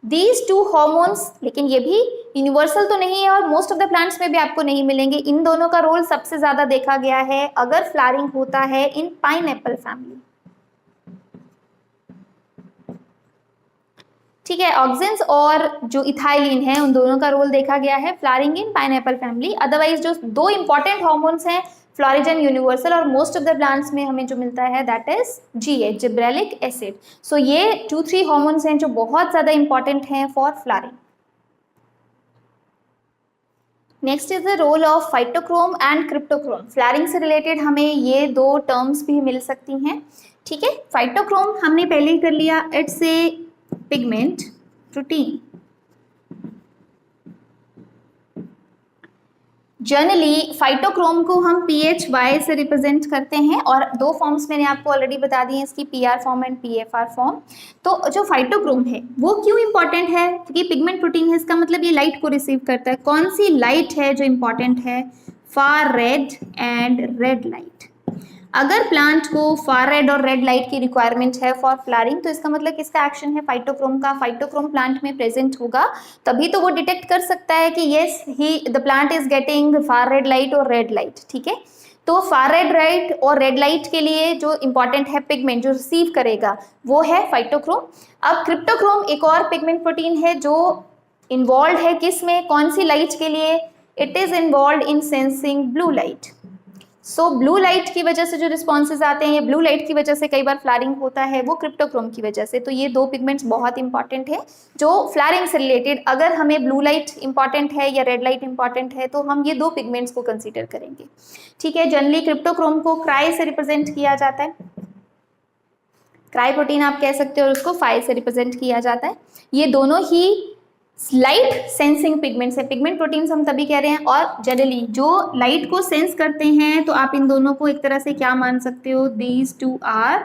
These two hormones, लेकिन ये भी यूनिवर्सल तो नहीं है और मोस्ट ऑफ द प्लांट्स में भी आपको नहीं मिलेंगे। इन दोनों का रोल सबसे ज्यादा देखा गया है अगर फ्लावरिंग होता है इन पाइनएप्पल फैमिली। ठीक है, ऑक्सिन्स और जो इथाइलिन है उन दोनों का रोल देखा गया है flowering in pineapple family. Otherwise जो दो इंपॉर्टेंट हार्मोन्स हैं फ्लोरिजन यूनिवर्सल और मोस्ट ऑफ द प्लांट्स में हमें जो मिलता है that is GH, gibberellic acid. So ये 2-3 हार्मोन्स हैं जो बहुत ज्यादा इंपॉर्टेंट हैं for flowering. Next is the role of phytochrome and cryptochrome. Flowering से रिलेटेड हमें ये दो टर्म्स भी मिल सकती हैं। ठीक है, फाइटोक्रोम हमने पहले ही कर लिया, it's a pigment protein. Generally phytochrome को हम PHY से रिप्रेजेंट करते हैं और दो फॉर्म्स मैंने आपको ऑलरेडी बता दी हैं इसकी, PR form and PFR form. तो जो फाइटोक्रोम है वो क्यों इंपॉर्टेंट है? क्योंकि पिगमेंट प्रोटीन है, इसका मतलब ये लाइट को रिसीव करता है। कौन सी लाइट है जो इंपॉर्टेंट है? Far red and red light. अगर प्लांट को फार रेड और रेड लाइट की रिक्वायरमेंट है फॉर फ्लावरिंग तो इसका मतलब किसका एक्शन है? फाइटोक्रोम का। फाइटोक्रोम प्लांट में प्रेजेंट होगा तभी तो वो डिटेक्ट कर सकता है कि yes the plant is getting far red light और रेड लाइट। ठीक है, तो फार रेड लाइट और रेड लाइट के लिए जो इंपॉर्टेंट है पिगमेंट जो रिसीव करेगा वो है फाइटोक्रोम। अब क्रिप्टोक्रोम एक और पिगमेंट प्रोटीन है जो इन्वॉल्व है किस में, कौन सी लाइट के लिए? It is involve in sensing blue light. So blue light की वजह से जो रिस्पॉन्सेज आते हैं, ये ब्लू लाइट की वजह से कई बार फ्लावरिंग होता है, वो क्रिप्टोक्रोम की वजह से। तो ये दो पिगमेंट्स बहुत इंपॉर्टेंट है जो फ्लावरिंग से रिलेटेड, अगर हमें ब्लू लाइट इंपॉर्टेंट है या रेड लाइट इंपॉर्टेंट है तो हम ये दो पिगमेंट्स को कंसीडर करेंगे। ठीक है, जनरली क्रिप्टोक्रोम को क्राई से रिप्रेजेंट किया जाता है, क्राई प्रोटीन आप कह सकते हो, और उसको फाई से रिप्रेजेंट किया जाता है। ये दोनों ही लाइट सेंसिंग पिगमेंट्स है। पिगमेंट प्रोटीन्स हम तभी कह रहे हैं, और जनरली जो लाइट को सेंस करते हैं तो आप इन दोनों को एक तरह से क्या मान सकते हो? These two are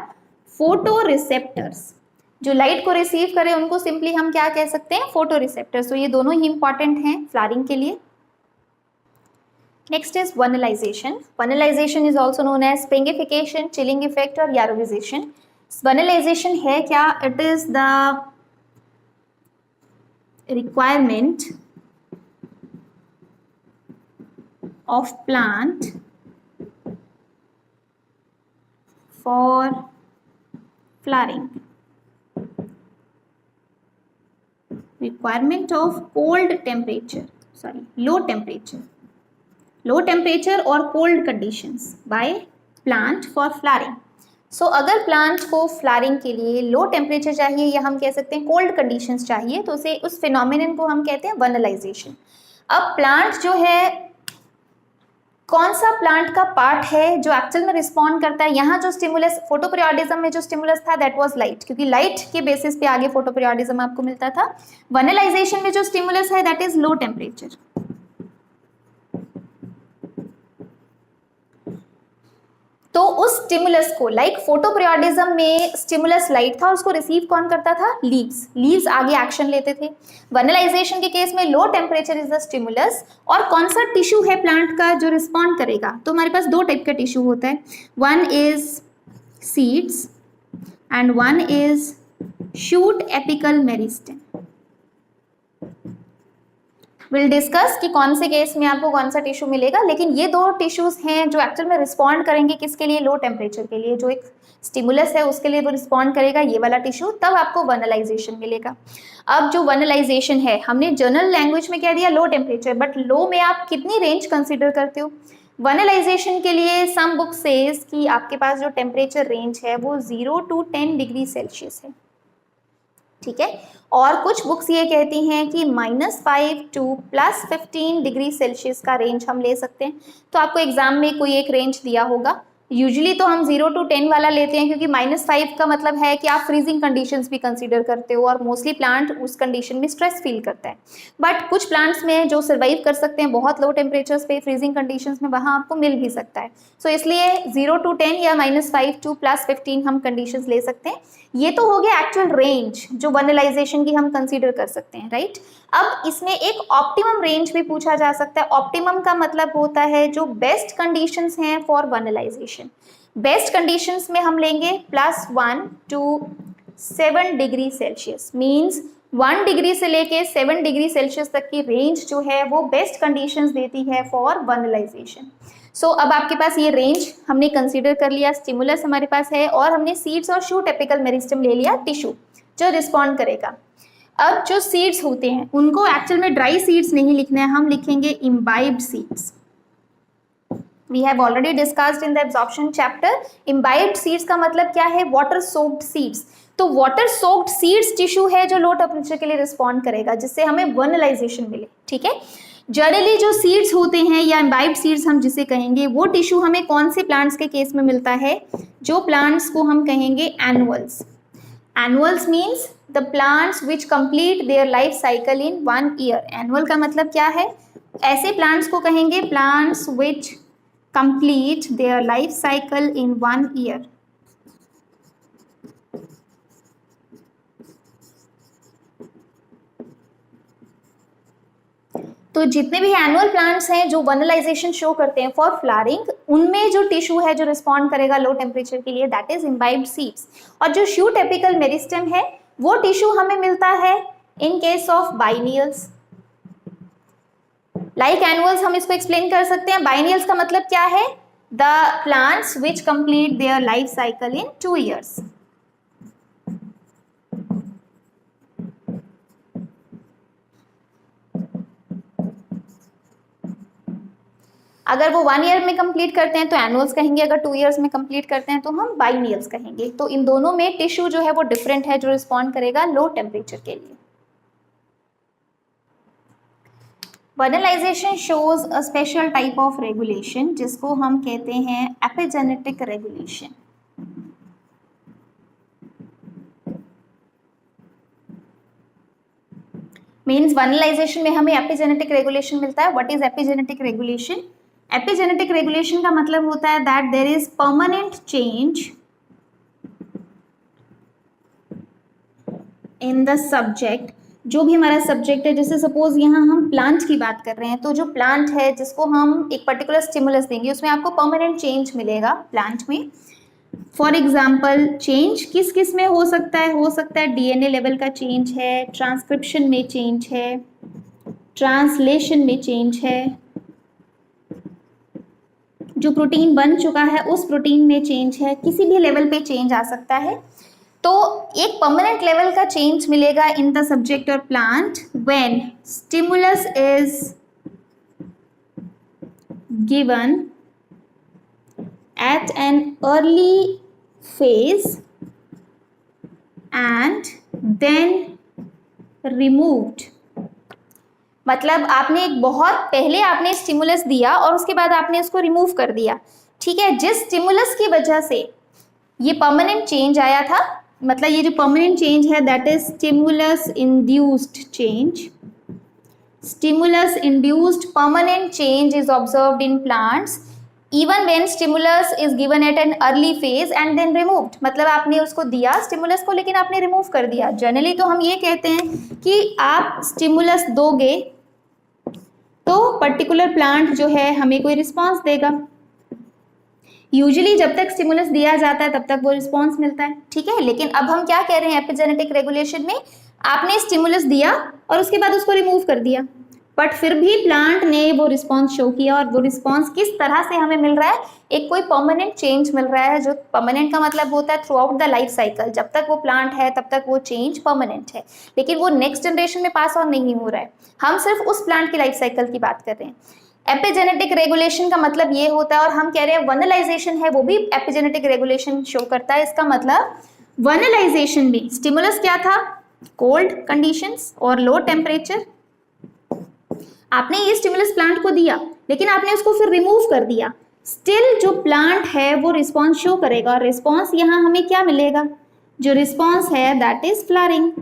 photo receptors. जो लाइट को रिसीव करें उनको सिंपली हम क्या कह सकते हैं? Photo receptors. तो ये दोनों ही इंपॉर्टेंट हैं फ्लावरिंग के लिए। Next is vernalization. Vernalization is also known as springification, chilling effect और यारोविजेशन। वनलाइजेशन है क्या? It is the requirement of plant for flowering. Requirement of cold temperature, low temperature or cold conditions by plant for flowering. सो अगर plant को flowering के लिए low temperature चाहिए या हम कह सकते हैं कोल्ड कंडीशंस चाहिए तो उसे उस फिनोमिनन को हम कहते हैं वनलाइजेशन। अब प्लांट जो है, कौन सा प्लांट का पार्ट है जो एक्चुअल में रिस्पॉन्ड करता है? यहाँ जो स्टिमुलस, फोटोपीरियोडिज्म में जो स्टिमुलस था दैट वाज लाइट, क्योंकि लाइट के बेसिस पे आगे फोटोपीरियोडिज्म आपको मिलता था। वनलाइजेशन में जो स्टिमुलस है दैट इज लो टेम्परेचर। तो उस स्टिमुलस को, लाइक फोटोपीरियोडिज्म में स्टिमुलस लाइट था, उसको रिसीव कौन करता था? लीव्स आगे एक्शन लेते थे। वनलाइजेशन के केस में low temperature is the stimulus, और कौन सा टिश्यू है प्लांट का जो रिस्पॉन्ड करेगा? तो हमारे पास दो टाइप का टिश्यू होता है, one is seeds and one is shoot apical meristem. Will discuss कि कौन से केस में आपको कौन सा टिश्यू मिलेगा, लेकिन ये दो टिश्यूज हैं जो एक्चुअल में रिस्पॉन्ड करेंगे किसके लिए? लो टेम्परेचर के लिए। जो एक स्टिमुलस है उसके लिए वो रिस्पॉन्ड करेगा, ये वाला टिश्यू, तब आपको वनलाइजेशन मिलेगा। अब जो वनलाइजेशन है, हमने जनरल लैंग्वेज में कह दिया लो टेम्परेचर, बट लो में आप कितनी रेंज कंसिडर करते हो? वनलाइजेशन के लिए सम बुक सेज कि आपके पास जो टेम्परेचर रेंज है वो 0 to 10 डिग्री सेल्सियस है। ठीक है, और कुछ बुक्स ये कहती हैं कि -5 to +15 डिग्री सेल्सियस का रेंज हम ले सकते हैं। तो आपको एग्जाम में कोई एक रेंज दिया होगा, यूजुअली तो हम 0 to 10 वाला लेते हैं क्योंकि -5 का मतलब है कि आप फ्रीजिंग कंडीशंस भी कंसीडर करते हो और मोस्टली प्लांट उस कंडीशन में स्ट्रेस फील करता है। बट कुछ प्लांट्स में जो सर्वाइव कर सकते हैं बहुत लो टेम्परेचर्स पे, फ्रीजिंग कंडीशंस में, वहाँ आपको मिल भी सकता है। सो इसलिए 0 to 10 या -5 to +15 हम कंडीशंस ले सकते हैं। ये तो हो गया एक्चुअल रेंज जो वनलाइजेशन की हम कंसीडर कर सकते हैं, राइट। अब इसमें एक ऑप्टिमम रेंज भी पूछा जा सकता है। ऑप्टिमम का मतलब होता है जो बेस्ट कंडीशंस हैं फॉर वनलाइजेशन। बेस्ट कंडीशंस में हम लेंगे +1 to 7 degree Celsius, means 1 degree से लेके 7 डिग्री सेल्सियस तक की रेंज जो है वो बेस्ट कंडीशंस देती है फॉर वनलाइजेशन। सो अब आपके पास ये रेंज हमने कंसीडर कर लिया, स्टिमुलस हमारे पास है और हमने सीड्स और शूट एपिकल मेरिस्टम ले लिया, टिश्यू जो रिस्पॉन्ड करेगा। अब जो सीड्स होते हैं उनको एक्चुअल में ड्राई सीड्स नहीं लिखना है, हम लिखेंगे imbibed seeds. We have already discussed in the absorption chapter. Imbibed seeds का मतलब क्या है? Water soaked seeds. तो वाटर सोक्ड सीड्स टिश्यू है जो लो टेम्परेचर के लिए रिस्पॉन्ड करेगा, जिससे हमें वनलाइजेशन मिले। ठीक है, जनरली जो सीड्स होते हैं या इम्बाइब्ड सीड्स हम जिसे कहेंगे, वो टिश्यू हमें कौन से प्लांट्स के केस में मिलता है? जो प्लांट्स को हम कहेंगे annuals. Annuals means the plants which complete their life cycle in 1 year. Annual का मतलब क्या है? ऐसे प्लांट्स को कहेंगे plants which complete their life cycle in 1 year. तो जितने भी एनुअल प्लांट्स हैं जो वनलाइजेशन शो करते हैं फॉर फ्लावरिंग, उनमें जो टिश्यू है जो रिस्पॉन्ड करेगा लो टेम्परेचर के लिए, दैट इज इम्बाइब्ड सीड्स। और जो शूट एपिकल मेरिस्टम है वो टिश्यू हमें मिलता है in case of biennials. Like annuals हम इसको एक्सप्लेन कर सकते हैं। बाइनियल्स का मतलब क्या है? The plants which complete their life cycle in 2 years. अगर वो 1 ईयर में कंप्लीट करते हैं तो एनुअल्स कहेंगे, अगर 2 ईयर्स में कंप्लीट करते हैं तो हम बाइनियल्स कहेंगे। तो इन दोनों में टिश्यू जो है वो डिफरेंट है जो रिस्पॉन्ड करेगा लो टेम्परेचर के लिए। Vernalization shows a special type of regulation जिसको हम कहते हैं एपिजेनेटिक रेगुलेशन। मीन्स वनलाइजेशन में हमें एपिजेनेटिक रेगुलेशन मिलता है। What is epigenetic regulation? Epigenetic regulation का मतलब होता है that there is permanent change in the subject. जो भी हमारा सब्जेक्ट है, जैसे सपोज यहाँ हम प्लांट की बात कर रहे हैं, तो जो प्लांट है जिसको हम एक पर्टिकुलर स्टिमुलस देंगे उसमें आपको परमानेंट चेंज मिलेगा प्लांट में। फॉर एग्जाम्पल चेंज किस किस में हो सकता है? हो सकता है डीएनए लेवल का चेंज है, ट्रांसक्रिप्शन में चेंज है, ट्रांसलेशन में चेंज है, जो प्रोटीन बन चुका है उस प्रोटीन में चेंज है, किसी भी लेवल पे चेंज आ सकता है। तो एक परमानेंट लेवल का चेंज मिलेगा इन द सब्जेक्ट और plant when stimulus is given at an early phase and then removed। मतलब आपने एक बहुत पहले आपने स्टिमुलस दिया और उसके बाद आपने उसको रिमूव कर दिया। ठीक है, जिस स्टिमुलस की वजह से ये परमानेंट चेंज आया था, मतलब ये जो परमानेंट चेंज है that is stimulus induced change. Stimulus induced permanent change is observed in plants even when stimulus is given at an early phase and then removed। मतलब आपने उसको दिया स्टिमुलस को लेकिन आपने रिमूव कर दिया। जनरली तो हम ये कहते हैं कि आप स्टिमुलस दोगे तो पर्टिकुलर प्लांट जो है हमें कोई रिस्पॉन्स देगा। यूजुअली जब तक स्टिमुलस दिया जाता है तब तक वो रिस्पॉन्स मिलता है। ठीक है, लेकिन अब हम क्या कह रहे हैं एपिजेनेटिक रेगुलेशन में, आपने स्टिमुलस दिया और उसके बाद उसको रिमूव कर दिया, बट फिर भी प्लांट ने वो रिस्पॉन्स शो किया। और वो रिस्पॉन्स किस तरह से हमें मिल रहा है? एक कोई परमानेंट चेंज मिल रहा है। जो परमानेंट का मतलब होता है through out the life cycle, जब तक वो प्लांट है तब तक वो चेंज परमानेंट है, लेकिन वो नेक्स्ट जनरेशन में पास ऑन नहीं हो रहा है। हम सिर्फ उस प्लांट की लाइफ साइकिल की बात कर रहे हैं। एपिजेनेटिक रेगुलेशन का मतलब ये होता है, और हम कह रहे हैं वनलाइजेशन है वो भी एपिजेनेटिक रेगुलेशन शो करता है। इसका मतलब वनलाइजेशन में स्टिमुलस क्या था? कोल्ड कंडीशंस और लो टेम्परेचर। आपने ये स्टिमुलस प्लांट को दिया लेकिन आपने उसको फिर रिमूव कर दिया, स्टिल जो प्लांट है वो रिस्पॉन्स शो करेगा। और रिस्पॉन्स यहाँ हमें क्या मिलेगा? जो रिस्पॉन्स है दैट इज फ्लावरिंग।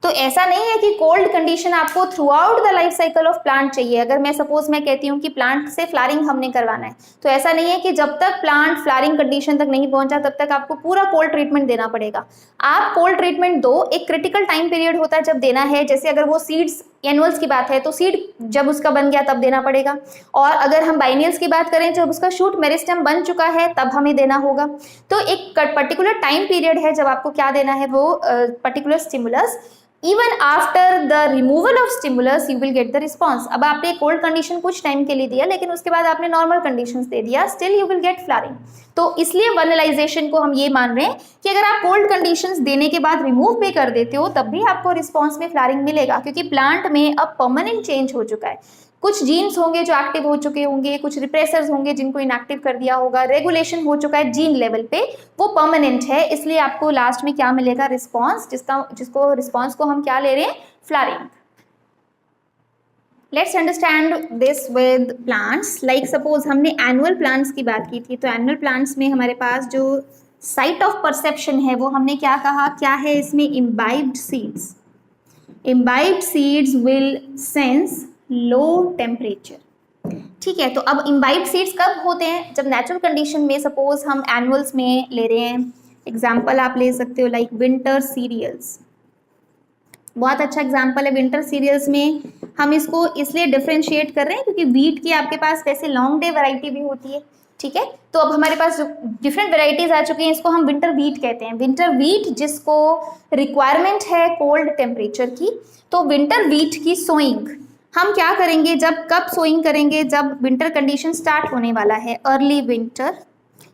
तो ऐसा नहीं है कि कोल्ड कंडीशन आपको through out the life cycle of plant चाहिए। अगर मैं सपोज मैं कहती हूँ कि प्लांट से फ्लावरिंग हमने करवाना है, तो ऐसा नहीं है कि जब तक प्लांट फ्लावरिंग कंडीशन तक नहीं पहुंचा तब तक आपको पूरा कोल्ड ट्रीटमेंट देना पड़ेगा। आप कोल्ड ट्रीटमेंट दो, एक क्रिटिकल टाइम पीरियड होता है जब देना है। जैसे अगर वो सीड्स एनुअल्स की बात है तो सीड जब उसका बन गया तब देना पड़ेगा, और अगर हम बाइनियल्स की बात करें जब उसका शूट मेरिस्टेम बन चुका है तब हमें देना होगा। तो एक पर्टिकुलर टाइम पीरियड है जब आपको क्या देना है, वो particular stimulus. Even after the removal of stimulus you will get the response. अब आपने कोल्ड कंडीशन कुछ टाइम के लिए दिया, लेकिन उसके बाद आपने नॉर्मल कंडीशंस दे दिया, still you will get flowering. तो इसलिए वनलाइजेशन को हम ये मान रहे हैं कि अगर आप कोल्ड कंडीशंस देने के बाद रिमूव भी कर देते हो तब भी आपको रिस्पॉन्स में फ्लावरिंग मिलेगा, क्योंकि प्लांट में अब परमानेंट चेंज हो चुका है। कुछ जीन्स होंगे जो एक्टिव हो चुके होंगे, कुछ रिप्रेसर्स होंगे जिनको इनएक्टिव कर दिया होगा, रेगुलेशन हो चुका है जीन लेवल पे, वो परमानेंट है। इसलिए आपको लास्ट में क्या मिलेगा, रिस्पॉन्स, जिसको रिस्पॉन्स को हम क्या ले रहे हैं, flowering. Let's understand this with plants. Like suppose हमने एनुअल प्लांट्स की बात की थी, तो एनुअल प्लांट्स में हमारे पास जो साइट ऑफ परसेप्शन है वो हमने क्या कहा, क्या है इसमें, imbibed seeds. Imbibed seeds will sense low temperature. ठीक है, तो अब इम्बाइब्ड सीड्स कब होते हैं, जब नेचुरल कंडीशन में, सपोज हम एनुअल्स में ले रहे हैं, एग्जाम्पल आप ले सकते हो लाइक विंटर सीरियल्स, बहुत अच्छा एग्जाम्पल है विंटर सीरियल्स में। हम इसको इसलिए डिफ्रेंशिएट कर रहे हैं क्योंकि वीट की आपके पास वैसे लॉन्ग डे वैरायटी भी होती है। ठीक है, तो अब हमारे पास जो डिफरेंट वेराइटीज आ चुकी हैं, इसको हम विंटर वीट कहते हैं। विंटर वीट जिसको रिक्वायरमेंट है कोल्ड टेम्परेचर की, तो विंटर वीट की सोइंग हम क्या करेंगे, जब कब सोइंग करेंगे, जब विंटर कंडीशन स्टार्ट होने वाला है, अर्ली विंटर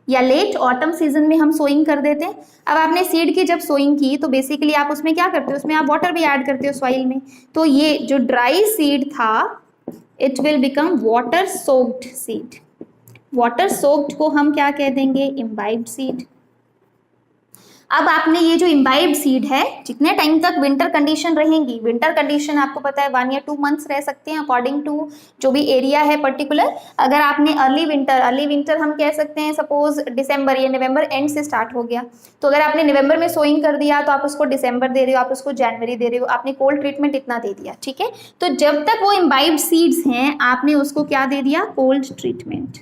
या लेट ऑटम सीजन में हम सोइंग कर देते हैं। अब आपने सीड की जब सोइंग की तो बेसिकली आप उसमें क्या करते हो, उसमें आप वाटर भी ऐड करते हो सॉइल में, तो ये जो ड्राई सीड था it will become water soaked seed. Water soaked को हम क्या कह देंगे, इम्बाइब्ड सीड। अब आपने ये जो इम्बाइब्ड सीड है, जितने टाइम तक विंटर कंडीशन रहेंगी, विंटर कंडीशन आपको पता है 1 या 2 मंथ्स रह सकते हैं अकॉर्डिंग टू जो भी एरिया है पर्टिकुलर। अगर आपने अर्ली विंटर हम कह सकते हैं सपोज दिसंबर या नवंबर एंड से स्टार्ट हो गया, तो अगर आपने नवंबर में सोइंग कर दिया तो आप उसको दिसंबर दे रहे हो, आप उसको जनवरी दे रहे हो, आपने कोल्ड ट्रीटमेंट इतना दे दिया। ठीक है, तो जब तक वो इम्बाइब्ड सीड्स हैं आपने उसको क्या दे दिया, cold treatment.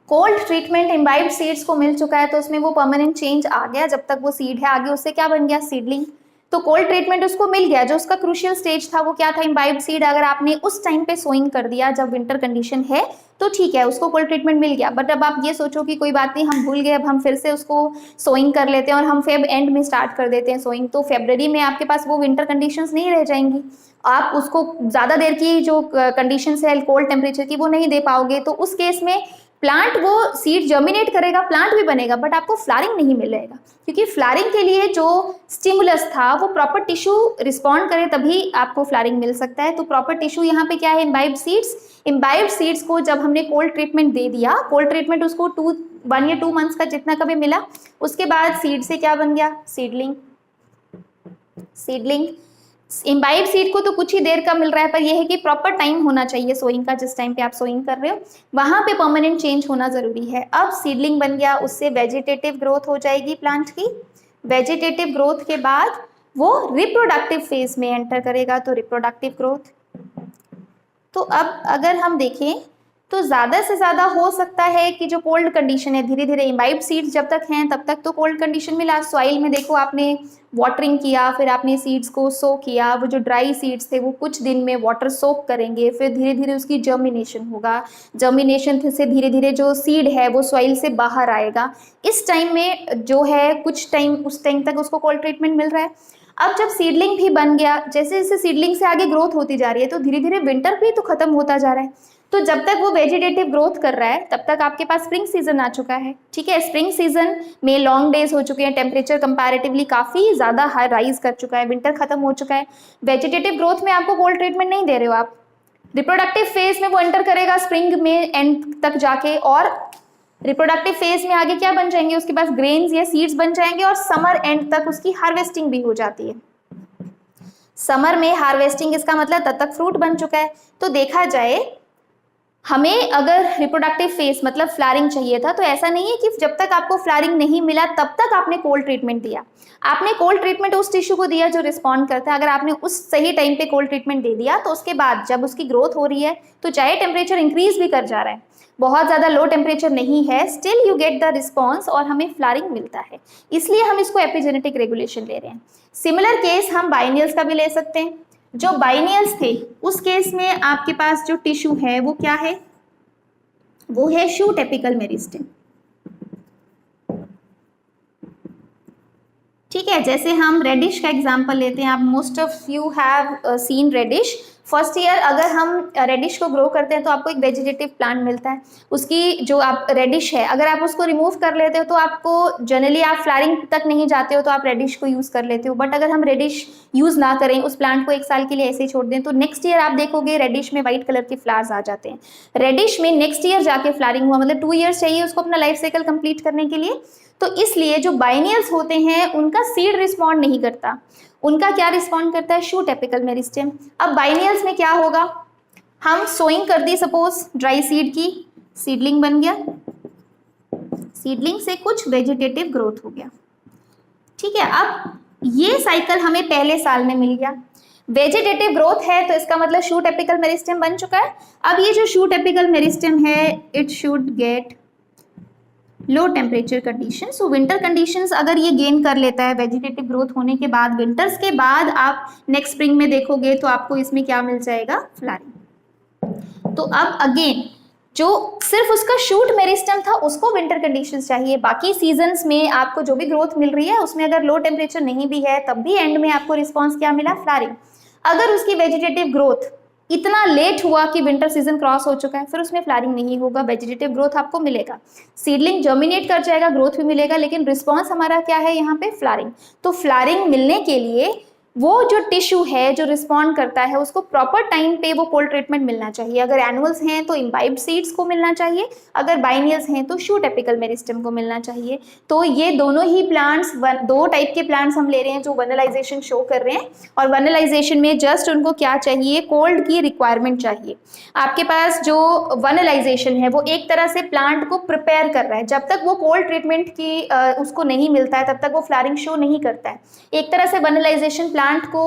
Cold treatment imbibed seeds को मिल चुका है तो उसमें वो परमानेंट चेंज आ गया, जब तक वो सीड है आगे उससे क्या बन गया, सीडलिंग। तो कोल्ड ट्रीटमेंट उसको मिल गया, जो उसका क्रूशियल स्टेज था वो क्या था, इम्बाइब्ड सीड। अगर आपने उस टाइम पे सोइंग कर दिया जब विंटर कंडीशन है तो ठीक है, उसको कोल्ड ट्रीटमेंट मिल गया। बट अब आप ये सोचो कि कोई बात नहीं, हम भूल गए, अब हम फिर से उसको सोइंग कर लेते हैं और हम फेब एंड में स्टार्ट कर देते हैं सोइंग, तो फरवरी में आपके पास वो विंटर कंडीशंस नहीं रह जाएंगी, आप उसको ज़्यादा देर की जो कंडीशंस है कोल्ड टेम्परेचर की वो नहीं दे पाओगे। तो उस केस में प्लांट वो सीड जर्मिनेट करेगा, प्लांट भी बनेगा, बट आपको फ्लावरिंग नहीं मिलेगा, क्योंकि फ्लावरिंग के लिए जो स्टिमुलस था वो प्रॉपर टिश्यू रिस्पॉन्ड करे तभी आपको फ्लावरिंग मिल सकता है। तो प्रॉपर टिश्यू यहाँ पे क्या है, इम्बाइब्ड सीड्स। इम्बाइब्ड सीड्स को जब हमने कोल्ड ट्रीटमेंट दे दिया, कोल्ड ट्रीटमेंट उसको 1 या 2 मंथ्स का जितना कभी मिला, उसके बाद सीड से क्या बन गया, सीडलिंग। इम्बाइब्ड सीड को तो कुछ ही देर का मिल रहा है, पर यह है कि प्रॉपर टाइम होना चाहिए सोइंग का, जिस टाइम पे आप सोइंग कर रहे हो वहां पे परमानेंट चेंज होना जरूरी है। अब सीडलिंग बन गया, उससे वेजिटेटिव ग्रोथ हो जाएगी प्लांट की। वेजिटेटिव ग्रोथ के बाद वो रिप्रोडक्टिव फेज में एंटर करेगा, तो रिप्रोडक्टिव ग्रोथ। तो अब अगर हम देखें तो ज़्यादा से ज़्यादा हो सकता है कि जो कोल्ड कंडीशन है, धीरे धीरे इम्बाइब्ड सीड्स जब तक हैं तब तक तो कोल्ड कंडीशन मिला, सॉइल में देखो आपने वाटरिंग किया, फिर आपने सीड्स को सो किया, वो जो ड्राई सीड्स थे वो कुछ दिन में वाटर सोक करेंगे, फिर धीरे धीरे उसकी जर्मिनेशन होगा, जर्मिनेशन से धीरे धीरे जो सीड है वो सॉइल से बाहर आएगा। इस टाइम में जो है कुछ टाइम, उस टाइम तक उसको कोल्ड ट्रीटमेंट मिल रहा है। अब जब सीडलिंग भी बन गया, जैसे जैसे सीडलिंग से आगे ग्रोथ होती जा रही है तो धीरे धीरे विंटर भी तो खत्म होता जा रहा है, तो जब तक वो वेजिटेटिव ग्रोथ कर रहा है तब तक आपके पास स्प्रिंग सीजन आ चुका है। ठीक है, स्प्रिंग सीजन में लॉन्ग डेज हो चुके हैं, टेम्परेचर कंपैरेटिवली काफ़ी ज़्यादा हाई राइज कर चुका है, विंटर खत्म हो चुका है। वेजिटेटिव ग्रोथ में आपको कोल्ड ट्रीटमेंट नहीं दे रहे हो आप, रिप्रोडक्टिव फेज में वो एंटर करेगा स्प्रिंग में एंड तक जाके, और रिप्रोडक्टिव फेज में आगे क्या बन जाएंगे, उसके पास ग्रेन्स या सीड्स बन जाएंगे, और समर एंड तक उसकी हार्वेस्टिंग भी हो जाती है। समर में हार्वेस्टिंग, इसका मतलब तब तक फ्रूट बन चुका है। तो देखा जाए हमें अगर रिप्रोडक्टिव फेज मतलब फ्लारिंग चाहिए था, तो ऐसा नहीं है कि जब तक आपको फ्लारिंग नहीं मिला तब तक आपने कोल्ड ट्रीटमेंट दिया। आपने कोल्ड ट्रीटमेंट उस टिश्यू को दिया जो रिस्पॉन्ड करता है। अगर आपने उस सही टाइम पे कोल्ड ट्रीटमेंट दे दिया तो उसके बाद जब उसकी ग्रोथ हो रही है, तो चाहे टेम्परेचर इंक्रीज भी कर जा रहा है, बहुत ज़्यादा लो टेम्परेचर नहीं है, still you get the response और हमें फ्लारिंग मिलता है। इसलिए हम इसको एपिजेनेटिक रेगुलेशन ले रहे हैं। सिमिलर केस हम बाइनियल्स का भी ले सकते हैं। जो बाइनियल्स थे उस केस में आपके पास जो टिश्यू है वो क्या है, वो है शूट एपिकल मेरिस्टेम। ठीक है, जैसे हम रेडिश का एग्जांपल लेते हैं, आप most of you have seen radish. First year अगर हम रेडिश को ग्रो करते हैं तो आपको एक वेजिटेटिव प्लांट मिलता है। उसकी जो आप रेडिश है अगर आप उसको रिमूव कर लेते हो तो आपको जनरली आप फ्लारिंग तक नहीं जाते हो तो आप रेडिश को यूज़ कर लेते हो। बट अगर हम रेडिश यूज़ ना करें, उस प्लांट को 1 साल के लिए ऐसे ही छोड़ दें, तो नेक्स्ट ईयर आप देखोगे रेडिश में वाइट कलर के फ्लावर्स आ जाते हैं। रेडिश में नेक्स्ट ईयर जाके फ्लारिंग हुआ, मतलब 2 ईयर्स चाहिए उसको अपना लाइफ साइकिल कंप्लीट करने के लिए। तो इसलिए जो बाइनियल्स होते हैं उनका सीड रिस्पॉन्ड नहीं करता, उनका क्या रिस्पॉन्ड करता है, शूट एपिकल मेरिस्टेम। अब बाइनियल्स में क्या होगा, हम सोइंग कर दी सपोज ड्राई सीड की, सीडलिंग बन गया, सीडलिंग से कुछ वेजिटेटिव ग्रोथ हो गया। ठीक है, अब ये साइकिल हमें पहले साल में मिल गया। वेजिटेटिव ग्रोथ है तो इसका मतलब शूट एपिकल मेरिस्टेम बन चुका है। अब ये जो शूट एपिकल मेरिस्टेम है it should get low temperature condition. So winter conditions अगर ये गेन कर लेता है वेजिटेटिव ग्रोथ होने के बाद, विंटर्स के बाद आप नेक्स्ट स्प्रिंग में देखोगे तो आपको इसमें क्या मिल जाएगा, फ्लारिंग। तो अब अगेन जो सिर्फ उसका शूट मेरिस्टेम था उसको विंटर कंडीशंस चाहिए, बाकी सीजन्स में आपको जो भी ग्रोथ मिल रही है उसमें अगर लो टेम्परेचर नहीं भी है तब भी एंड में आपको रिस्पॉन्स क्या मिला, फ्लारिंग। अगर उसकी वेजिटेटिव ग्रोथ इतना लेट हुआ कि विंटर सीजन क्रॉस हो चुका है, फिर उसमें फ्लारिंग नहीं होगा, वेजिटेटिव ग्रोथ आपको मिलेगा, सीडलिंग जर्मिनेट कर जाएगा, ग्रोथ भी मिलेगा, लेकिन रिस्पॉन्स हमारा क्या है यहाँ पे, फ्लारिंग। तो फ्लारिंग मिलने के लिए वो जो टिश्यू है जो रिस्पॉन्ड करता है उसको प्रॉपर टाइम पे वो कोल्ड ट्रीटमेंट मिलना चाहिए। अगर एनुअल्स हैं तो इम्बाइब्ड सीड्स को मिलना चाहिए, अगर बाइनियल्स हैं तो शूट एपिकल मेरिस्टेम को मिलना चाहिए। तो ये दोनों ही प्लांट्स, दो टाइप के प्लांट्स हम ले रहे हैं जो वनलाइजेशन शो कर रहे हैं, और वनलाइजेशन में जस्ट उनको क्या चाहिए, कोल्ड की रिक्वायरमेंट चाहिए। आपके पास जो वनलाइजेशन है वो एक तरह से प्लांट को प्रिपेयर कर रहा है, जब तक वो कोल्ड ट्रीटमेंट की उसको नहीं मिलता है तब तक वो फ्लारिंग शो नहीं करता है। एक तरह से वनलाइजेशन प्लांट को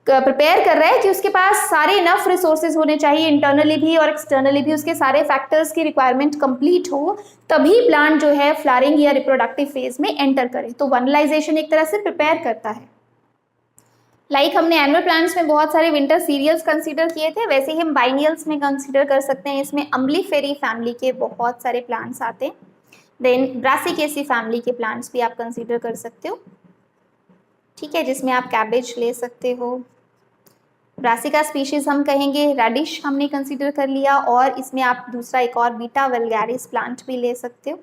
प्रिपेयर कर रहा है कि उसके पास सारे इनफ रिसोर्सेज होने चाहिए, इंटरनली भी और एक्सटर्नली भी उसके सारे फैक्टर्स की रिक्वायरमेंट कंप्लीट हो, तभी प्लांट जो है फ्लारिंग या रिप्रोडक्टिव फेज में एंटर करे। तो वनलाइजेशन एक तरह से प्रिपेयर करता है। लाइक हमने एनुअल प्लांट्स में बहुत सारे विंटर सीरियल्स कंसीडर किए थे, वैसे ही हम बाइनियल्स में कंसीडर कर सकते हैं। इसमें अम्बलीफेरी फैमिली के बहुत सारे प्लांट्स आते हैं, देन ब्रासिकेसी फैमिली के प्लांट्स भी आप कंसीडर कर सकते हो। ठीक है, जिसमें आप कैबेज ले सकते हो, ब्रासिका स्पीशीज हम कहेंगे, रेडिश हमने कंसीडर कर लिया, और इसमें आप दूसरा एक और बीटा वल्गैरिस प्लांट भी ले सकते हो।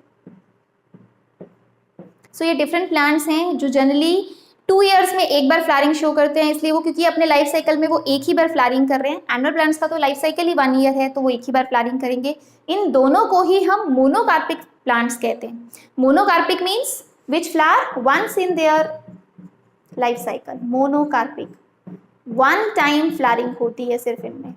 सो ये डिफरेंट प्लांट्स हैं जो जनरली 2 ईयर्स में एक बार फ्लारिंग शो करते हैं, इसलिए वो क्योंकि अपने लाइफ साइकिल में वो एक ही बार फ्लारिंग कर रहे हैं। एनुअल प्लांट्स का तो लाइफ साइकिल ही 1 ईयर है, तो वो एक ही बार फ्लारिंग करेंगे। इन दोनों को ही हम मोनोकार्पिक प्लांट्स कहते हैं। Monocarpic means which flower once in their life cycle, monocarpic, 1 time flowering होती है सिर्फ इनमें।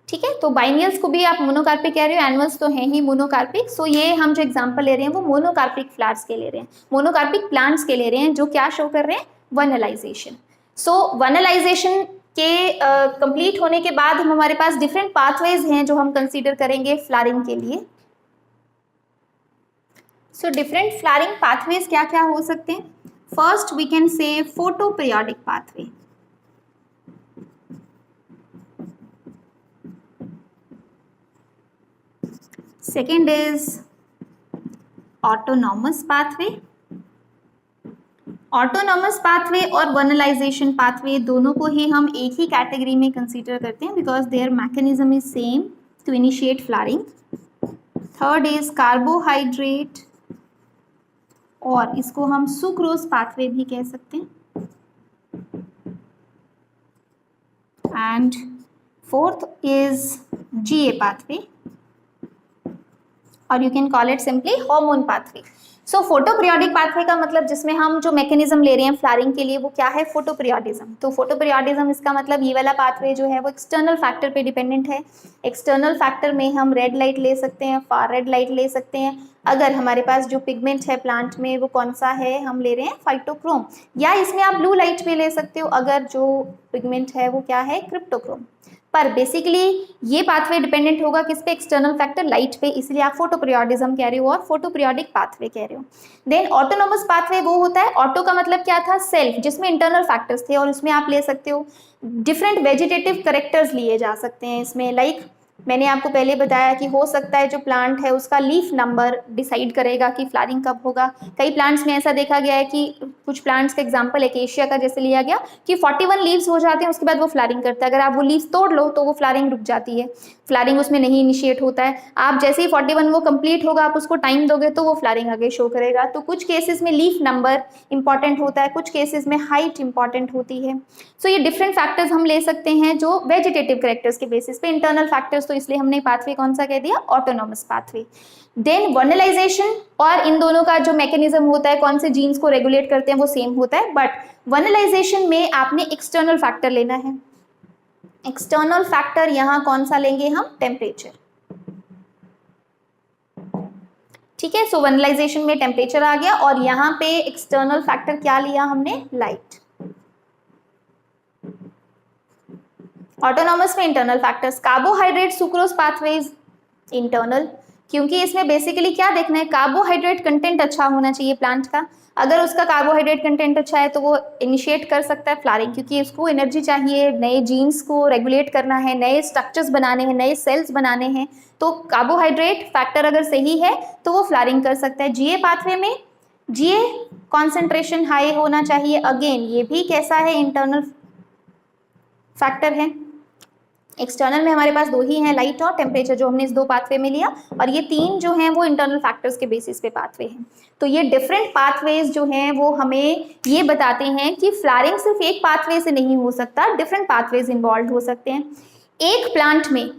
ठीक है, तो बाइनियल्स को भी आप मोनोकार्पिक कह रहे हो, एनुअल्स तो हैं ही मोनोकार्पिक। सो ये हम जो एग्जांपल ले रहे हैं वो मोनोकार्पिक फ्लावर्स के ले रहे हैं, मोनोकार्पिक प्लांट्स के ले रहे हैं, जो क्या शो कर रहे हैं, वनलाइजेशन। सो वनलाइजेशन के कंप्लीट होने के बाद हम हमारे पास डिफरेंट पाथवेज हैं जो हम कंसीडर करेंगे फ्लारिंग के लिए। सो डिफरेंट फ्लारिंग पाथवेज क्या क्या हो सकते हैं। First we can say photoperiodic pathway. Second is autonomous pathway. Autonomous pathway और वनलाइजेशन पाथवे दोनों को ही हम एक ही कैटेगरी में कंसीडर करते हैं, because their mechanism is same to initiate flowering. Third is carbohydrate, और इसको हम सुक्रोज पाथवे भी कह सकते हैं। And fourth is GA pathway, और you can call it simply hormone pathway. So photoperiodic pathway का मतलब जिसमें हम जो मैकेनिज्म ले रहे हैं फ्लावरिंग के लिए वो क्या है, फोटोपीरियोडिज्म। तो फोटोपीरियोडिज्म इसका मतलब ये वाला पाथवे जो है वो एक्सटर्नल फैक्टर पे डिपेंडेंट है। एक्सटर्नल फैक्टर में हम रेड लाइट ले सकते हैं, फार रेड लाइट ले सकते हैं। अगर हमारे पास जो पिगमेंट है प्लांट में वो कौन सा है, हम ले रहे हैं फाइटोक्रोम, या इसमें आप ब्लू लाइट भी ले सकते हो अगर जो पिगमेंट है वो क्या है, क्रिप्टोक्रोम। पर बेसिकली ये पाथवे डिपेंडेंट होगा किस पे, एक्सटर्नल फैक्टर लाइट पे, इसलिए आप फोटोपीरियोडिज्म कह रहे हो और फोटोपीरियोडिक पाथवे कह रहे हो। देन ऑटोनोमस पाथवे वो होता है, ऑटो का मतलब क्या था, सेल्फ, जिसमें इंटरनल फैक्टर्स थे और उसमें आप ले सकते हो डिफरेंट वेजिटेटिव करेक्टर्स लिए जा सकते हैं इसमें। लाइक मैंने आपको पहले बताया कि हो सकता है जो प्लांट है उसका लीफ नंबर डिसाइड करेगा कि फ्लावरिंग कब होगा। कई प्लांट्स में ऐसा देखा गया है कि कुछ प्लांट्स का एग्जांपल एकेशिया का जैसे लिया गया कि 41 लीव्स हो जाते हैं उसके बाद वो फ्लावरिंग करता है। अगर आप वो लीव्स तोड़ लो तो वो फ्लावरिंग रुक जाती है, फ्लावरिंग उसमें नहीं इनिशिएट होता है। आप जैसे ही 41 वो कंप्लीट होगा आप उसको टाइम दोगे तो वो फ्लावरिंग आगे शो करेगा। तो कुछ केसेस में लीफ नंबर इंपॉर्टेंट होता है, कुछ केसेस में हाइट इंपॉर्टेंट होती है। सो ये डिफरेंट फैक्टर्स हम ले सकते हैं जो वेजिटेटिव करेक्टर्स के बेसिस पे। इंटरनल फैक्टर्स तो इसलिए हमने पाथवे कौन सा कह दिया, ऑटोनॉमस पाथवे। देन वर्नलाइजेशन और इन दोनों का जो मैकेनिज्म होता है, कौन से जीन्स को रेगुलेट करते हैं, वो सेम होता है, बट वर्नलाइजेशन में आपने एक्सटर्नल फैक्टर लेना है। एक्सटर्नल फैक्टर यहां कौन सा लेंगे हम, टेम्परेचर। ठीक है, सो वर्नलाइजेशन में टेम्परेचर आ गया और यहां पे एक्सटर्नल फैक्टर क्या लिया हमने, लाइट। ऑटोनॉमस में internal factors, carbohydrate sucrose pathways internal, क्योंकि इसमें बेसिकली क्या देखना है, कार्बोहाइड्रेट कंटेंट अच्छा होना चाहिए प्लांट का। अगर उसका कार्बोहाइड्रेट कंटेंट अच्छा है तो वो इनिशिएट कर सकता है फ्लावरिंग, क्योंकि उसको एनर्जी चाहिए, नए जीन्स को रेगुलेट करना है, नए स्ट्रक्चर्स बनाने हैं, नए सेल्स बनाने हैं। तो कार्बोहाइड्रेट फैक्टर अगर सही है तो वो फ्लावरिंग कर सकता है। जीए पाथवे में जीए कॉन्सेंट्रेशन हाई होना चाहिए। अगेन ये भी कैसा है, इंटरनल फैक्टर है। एक्सटर्नल में हमारे पास दो ही हैं, लाइट और टेम्परेचर, जो हमने इस दो पाथवे में लिया, और ये तीन जो हैं वो इंटरनल फैक्टर्स के बेसिस पे पाथवे हैं। तो ये डिफरेंट पाथवेज जो हैं वो हमें ये बताते हैं कि फ्लावरिंग सिर्फ एक पाथवे से नहीं हो सकता, डिफरेंट पाथवेज इन्वॉल्व हो सकते हैं। एक प्लांट में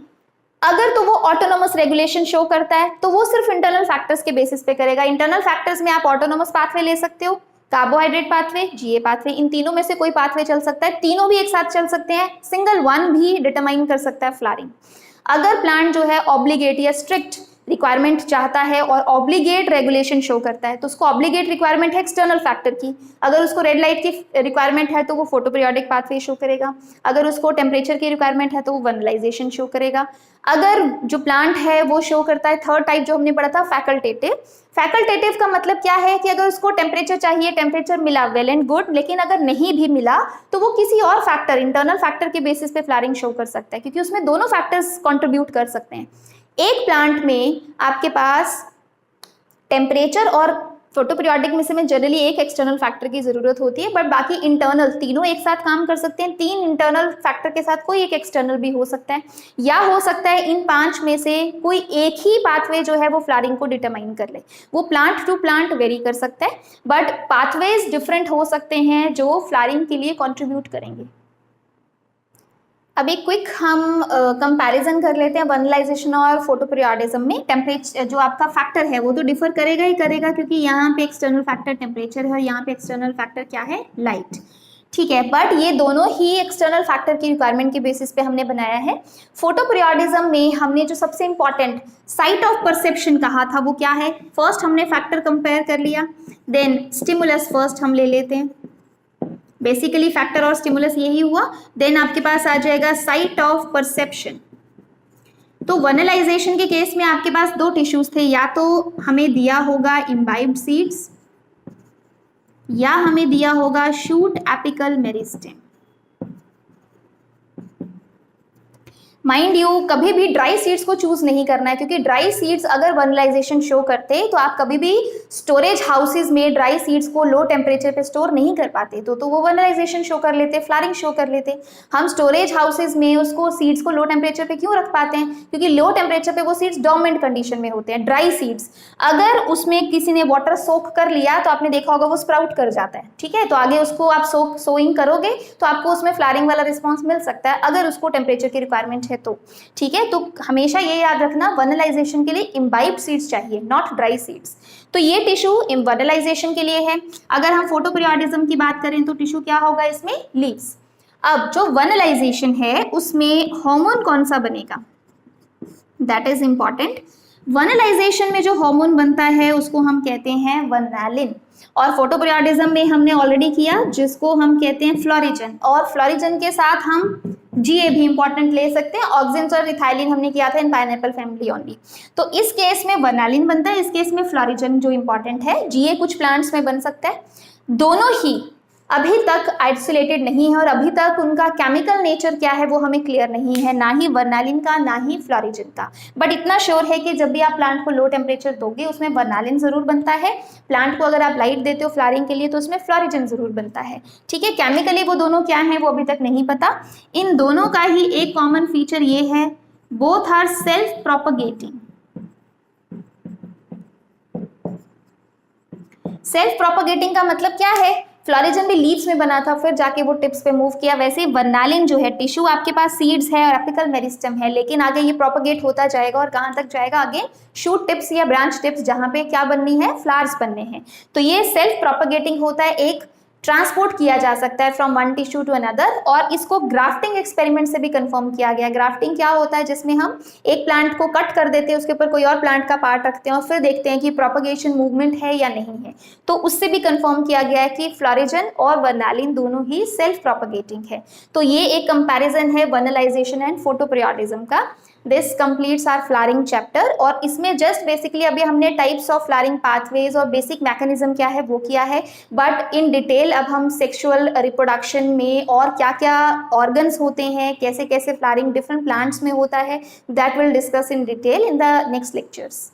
अगर तो वो ऑटोनोमस रेगुलेशन शो करता है तो वो सिर्फ इंटरनल फैक्टर्स के बेसिस पे करेगा। इंटरनल फैक्टर्स में आप ऑटोनोमस पाथवे ले सकते हो, कार्बोहाइड्रेट पाथवे, जीए पाथवे, इन तीनों में से कोई पाथवे चल सकता है, तीनों भी एक साथ चल सकते हैं, सिंगल वन भी डिटरमाइन कर सकता है फ्लावरिंग। अगर प्लांट जो है ऑब्लिगेट या स्ट्रिक्ट रिक्वायरमेंट चाहता है और ऑब्लिगेट रेगुलेशन शो करता है तो उसको ऑब्लिगेट रिक्वायरमेंट है एक्सटर्नल फैक्टर की। अगर उसको रेड लाइट की रिक्वायरमेंट है तो वो फोटोपीरियोडिक पाथवे शो करेगा। अगर उसको टेम्परेचर की रिक्वायरमेंट है तो वो वर्नलाइजेशन शो करेगा। अगर जो प्लांट है वो शो करता है, थर्ड टाइप जो हमने पढ़ा था फैकल्टेटिव। फैकल्टेटिव का मतलब क्या है कि अगर उसको टेम्परेचर चाहिए, टेम्परेचर मिला, वेल एंड गुड, लेकिन अगर नहीं भी मिला तो वो किसी और फैक्टर, इंटरनल फैक्टर के बेसिस पे फ्लावरिंग शो कर सकता है, क्योंकि उसमें दोनों फैक्टर्स कंट्रीब्यूट कर सकते हैं। एक प्लांट में आपके पास टेम्परेचर और फोटोपीरियोडिक में से में जनरली एक एक्सटर्नल फैक्टर की जरूरत होती है, बट बाकी इंटरनल तीनों एक साथ काम कर सकते हैं। तीन इंटरनल फैक्टर के साथ कोई एक एक्सटर्नल भी हो सकता है, या हो सकता है इन पांच में से कोई एक ही पाथवे जो है वो फ्लावरिंग को डिटरमाइन कर ले। वो प्लांट टू प्लांट वेरी कर सकता है, बट पाथवेज डिफरेंट हो सकते हैं जो फ्लावरिंग के लिए कॉन्ट्रीब्यूट करेंगे। अब एक क्विक हम कंपैरिजन कर लेते हैं वर्नलाइजेशन और फोटोपीरियोडिज्म में। टेम्परेचर जो आपका फैक्टर है वो तो डिफर करेगा ही करेगा, क्योंकि यहाँ पे एक्सटर्नल फैक्टर टेम्परेचर है और यहाँ पे एक्सटर्नल फैक्टर क्या है, लाइट। ठीक है, बट ये दोनों ही एक्सटर्नल फैक्टर की रिक्वायरमेंट के बेसिस पे हमने बनाया है। फोटोपीरियोडिज्म में हमने जो सबसे इंपॉर्टेंट साइट ऑफ परसेप्शन कहा था वो क्या है, फर्स्ट हमने फैक्टर कंपेयर कर लिया, देन स्टिमुलस फर्स्ट हम ले लेते हैं, बेसिकली फैक्टर और स्टिमुलस यही हुआ, देन आपके पास आ जाएगा साइट ऑफ परसेप्शन। तो वर्नलाइजेशन के केस में आपके पास दो टिश्यूज थे, या तो हमें दिया होगा इम्बाइब्ड सीड्स या हमें दिया होगा shoot apical meristem. Mind you कभी भी ड्राई सीड्स को चूज नहीं करना है, क्योंकि ड्राई सीड्स अगर वर्नलाइजेशन शो करते तो आप कभी भी स्टोरेज हाउसेज में ड्राई सीड्स को लो टेम्परेचर पे स्टोर नहीं कर पाते, तो वो वर्नलाइजेशन शो कर लेते, फ्लावरिंग शो कर लेते। हम स्टोरेज हाउसेज में उसको सीड्स को लो टेम्परेचर पे क्यों रख पाते हैं, क्योंकि लो टेम्परेचर पे वो सीड्स डोरमेंट कंडीशन में होते हैं। ड्राई सीड्स अगर उसमें किसी ने वाटर सोक कर लिया तो आपने देखा होगा वो स्प्राउट कर जाता है, ठीक है, तो आगे उसको आप सोइंग करोगे तो आपको उसमें फ्लावरिंग वाला रिस्पॉन्स मिल सकता है अगर उसको टेम्परेचर की रिक्वायरमेंट है तो, ठीक है। तो हमेशा ये याद रखना, वर्नलाइजेशन के लिए इम्बाइब्ड सीड्स चाहिए, नॉट ड्राई सीड्स। तो ये टिश्यू वर्नलाइजेशन के लिए है। अगर हम फोटोपीरियोडिज्म की बात करें तो टिश्यू क्या होगा इसमें, लीव्स। अब जो वर्नलाइजेशन है उसमें हार्मोन कौन सा बनेगा, दैट इज इंपॉर्टेंट। वर्नलाइजेशन में जो हार्मोन बनता है उसको हम कहते हैं वर्नैलिन, और फोटोपीरियोडिज्म में हमने ऑलरेडी किया जिसको हम कहते हैं फ्लोरिजन, और फ्लोरिजन के साथ हम जीए भी इंपॉर्टेंट ले सकते हैं। ऑक्सिन्स और इथाइलिन हमने किया था इन पाइनएप्पल फैमिली ओनली। तो इस केस में वर्नैलिन बनता है, इस केस में फ्लोरिजन जो इंपॉर्टेंट है। जीए कुछ प्लांट्स में बन सकता है। दोनों ही अभी तक आइसोलेटेड नहीं है और अभी तक उनका केमिकल नेचर क्या है वो हमें क्लियर नहीं है, ना ही वर्नैलिन का ना ही फ्लोरिजन का। बट इतना श्योर है कि जब भी आप प्लांट को लो टेम्परेचर दोगे उसमें वर्नैलिन जरूर बनता है। प्लांट को अगर आप लाइट देते हो फ्लावरिंग के लिए तो उसमें फ्लोरिजन जरूर बनता है, ठीक है। केमिकली वो दोनों क्या है वो अभी तक नहीं पता। इन दोनों का ही एक कॉमन फीचर ये है, both are self propagating. Self propagating का मतलब क्या है, फ्लोरिजन भी लीव्स में बना था फिर जाके वो टिप्स पे मूव किया, वैसे वर्नैलिन जो है टिश्यू आपके पास सीड्स है और एपिकल मेरिस्टम है, लेकिन आगे ये प्रोपगेट होता जाएगा और कहाँ तक जाएगा, आगे शूट टिप्स या ब्रांच टिप्स जहाँ पे क्या बननी है, फ्लावर्स बनने हैं। तो ये सेल्फ प्रोपगेटिंग होता है, एक ट्रांसपोर्ट किया जा सकता है from one tissue to another, और इसको ग्राफ्टिंग एक्सपेरिमेंट से भी कंफर्म किया गया। ग्राफ्टिंग क्या होता है, जिसमें हम एक प्लांट को कट कर देते हैं, उसके ऊपर कोई और प्लांट का पार्ट रखते हैं और फिर देखते हैं कि प्रोपगेशन मूवमेंट है या नहीं है। तो उससे भी कंफर्म किया गया है कि फ्लोरिजन और वर्नैलिन दोनों ही सेल्फ प्रोपगेटिंग है। तो ये एक कंपैरिजन है वर्नलाइजेशन एंड फोटोपीरियोडिज्म का। This completes our flowering chapter, और इसमें जस्ट बेसिकली अभी हमने टाइप्स ऑफ फ्लावरिंग पाथवेज और बेसिक मैकेनिज्म क्या है वो किया है, बट इन डिटेल अब हम सेक्सुअल रिप्रोडक्शन में और क्या क्या ऑर्गन्स होते हैं, कैसे कैसे फ्लावरिंग डिफरेंट प्लांट्स में होता है, that will discuss in detail in the next lectures.